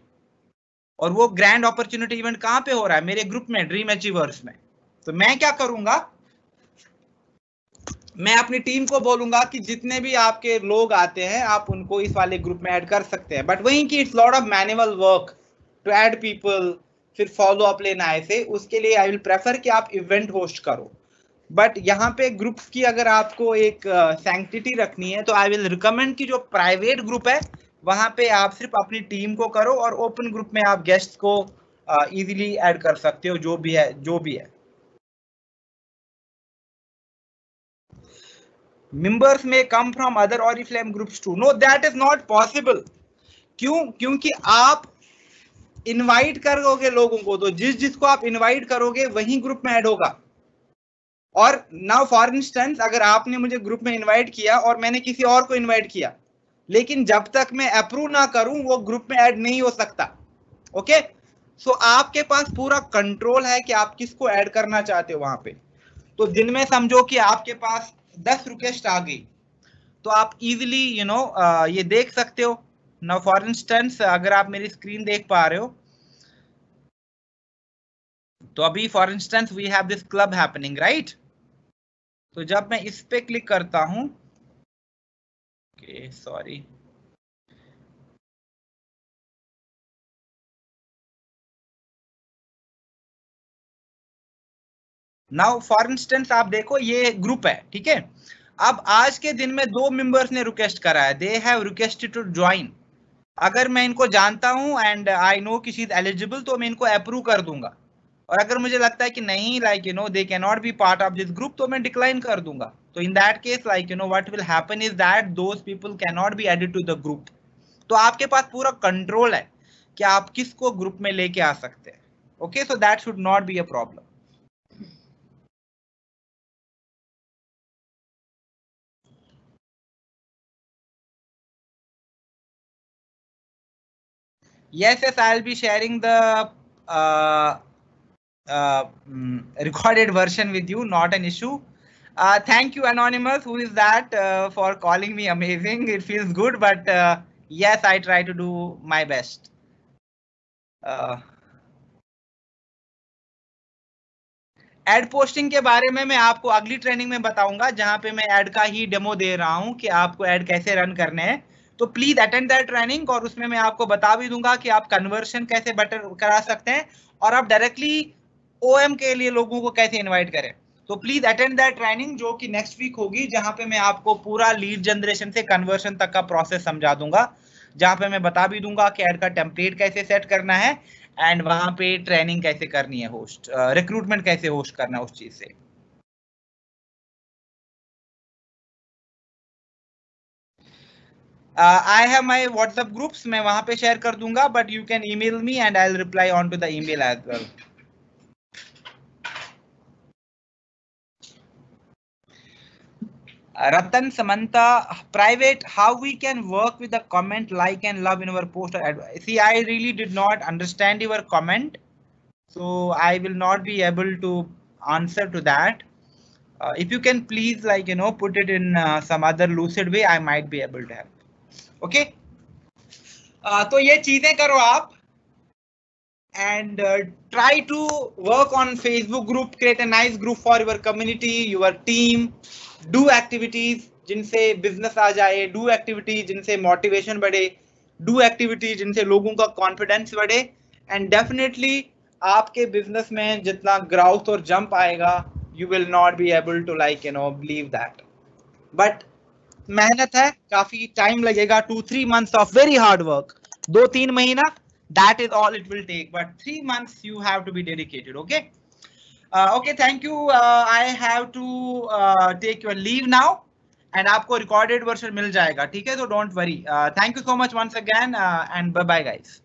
और वो ग्रैंड अपॉर्चुनिटी इवेंट कहाँ पे हो रहा है, मेरे ग्रुप में, ड्रीम अचीवर्स में। तो मैं क्या करूंगा, मैं अपनी टीम को बोलूंगा कि जितने भी आपके लोग आते हैं आप उनको इस वाले ग्रुप में ऐड कर सकते हैं, बट वहीं की it's lot of manual work to add people, फिर फॉलो अप लेना है ऐसे, उसके लिए आई विल प्रेफर कि आप इवेंट होस्ट करो। बट यहाँ पे ग्रुप्स की अगर आपको एक सैंक्टिटी रखनी है तो आई विल रिकमेंड कि जो प्राइवेट ग्रुप है वहां पे आप सिर्फ अपनी टीम को करो, और ओपन ग्रुप में आप गेस्ट को इजीली ऐड कर सकते हो, जो भी है। Members may come from other Oriflame groups too. No, that is not possible. क्यों? क्योंकि आप इनवाइट करोगे लोगों को, तो जिसको आप इनवाइट करोगे वही ग्रुप में ऐड होगा। और नाउ फॉर इंस्टेंस अगर आपने मुझे ग्रुप में इनवाइट किया और मैंने किसी और को इनवाइट किया, लेकिन जब तक मैं अप्रूव ना करूं वो ग्रुप में ऐड नहीं हो सकता। ओके, सो आपके पास पूरा कंट्रोल है कि आप किसको ऐड करना चाहते हो वहां पे। तो दिन में समझो कि आपके पास 10 रिक्वेस्ट आ गई, तो आप इजीली ये देख सकते हो। नाउ फॉर इंस्टेंस अगर आप मेरी स्क्रीन देख पा रहे हो, तो अभी for instance we have this club happening, right. तो जब मैं इस पे क्लिक करता हूं, okay sorry, now for instance आप देखो ये ग्रुप है, ठीक है। अब आज के दिन में 2 मेंबर्स ने रिक्वेस्ट करा है, they have requested to join. अगर मैं इनको जानता हूं एंड आई नो कि शी इज एलिजिबल, तो मैं इनको अप्रूव कर दूंगा। और अगर मुझे लगता है कि नहीं, like they can not be part of this group, तो मैं डिक्लाइन कर दूंगा। तो in that case like what will happen is that those people can not be added to the group. तो आपके पास पूरा कंट्रोल है कि आप किसको ग्रुप में लेके आ सकते हैं। Okay, so that should not be a problem. Yes, I'll be sharing the recorded version with you, not an issue. Thank you, Anonymous. Who is that for calling me amazing? It feels good, but yes, I try to do my best. Ad posting के बारे में मैं आपको अगली training में बताऊंगा, जहां पे मैं ऐड का ही डेमो दे रहा हूं कि आपको ऐड कैसे रन करने हैं। तो प्लीज अटेंड दैट ट्रेनिंग, और उसमें मैं आपको बता भी दूंगा कि आप कन्वर्शन कैसे बेटर करा सकते हैं, और आप डायरेक्टली ओएम के लिए लोगों को कैसे इनवाइट करें। तो प्लीज अटेंड दैट ट्रेनिंग जो कि नेक्स्ट वीक होगी, जहां पे मैं आपको पूरा लीड जनरेशन से कन्वर्शन तक का प्रोसेस समझा दूंगा, जहां पे मैं बता भी दूंगा कि ऐड का टेम्पलेट कैसे सेट करना है एंड वहां पे ट्रेनिंग कैसे करनी है, होस्ट रिक्रूटमेंट कैसे होस्ट करना है उस चीज से। I have my WhatsApp groups, मैं वहां पे शेयर कर दूंगा, but you can email me and I will reply on to the email as well. Ratan Samantha, private, how we can work with the comment, like and love in our post? See, I really did not understand your comment, so I will not be able to answer to that. If you can please put it in some other lucid way, I might be able to help. Okay, तो ये चीजें करो आप, and try to work on Facebook group, create a nice group for your community, your team, do activities जिनसे business आ जाए, do activities जिनसे motivation बढ़े, do activities जिनसे लोगों का कॉन्फिडेंस बढ़े, and definitely आपके बिजनेस में जितना ग्राउथ और जंप आएगा, you will not be able to believe that. But मेहनत है, काफी टाइम लगेगा, 2-3 months of very hard work, 2-3 महीना, that is all it will take, but 3 months you have to be dedicated. Okay, okay, thank you. I have to take your leave now, and आपको recorded version मिल जाएगा, ठीक है, तो don't worry. Thank you so much once again, and bye bye guys.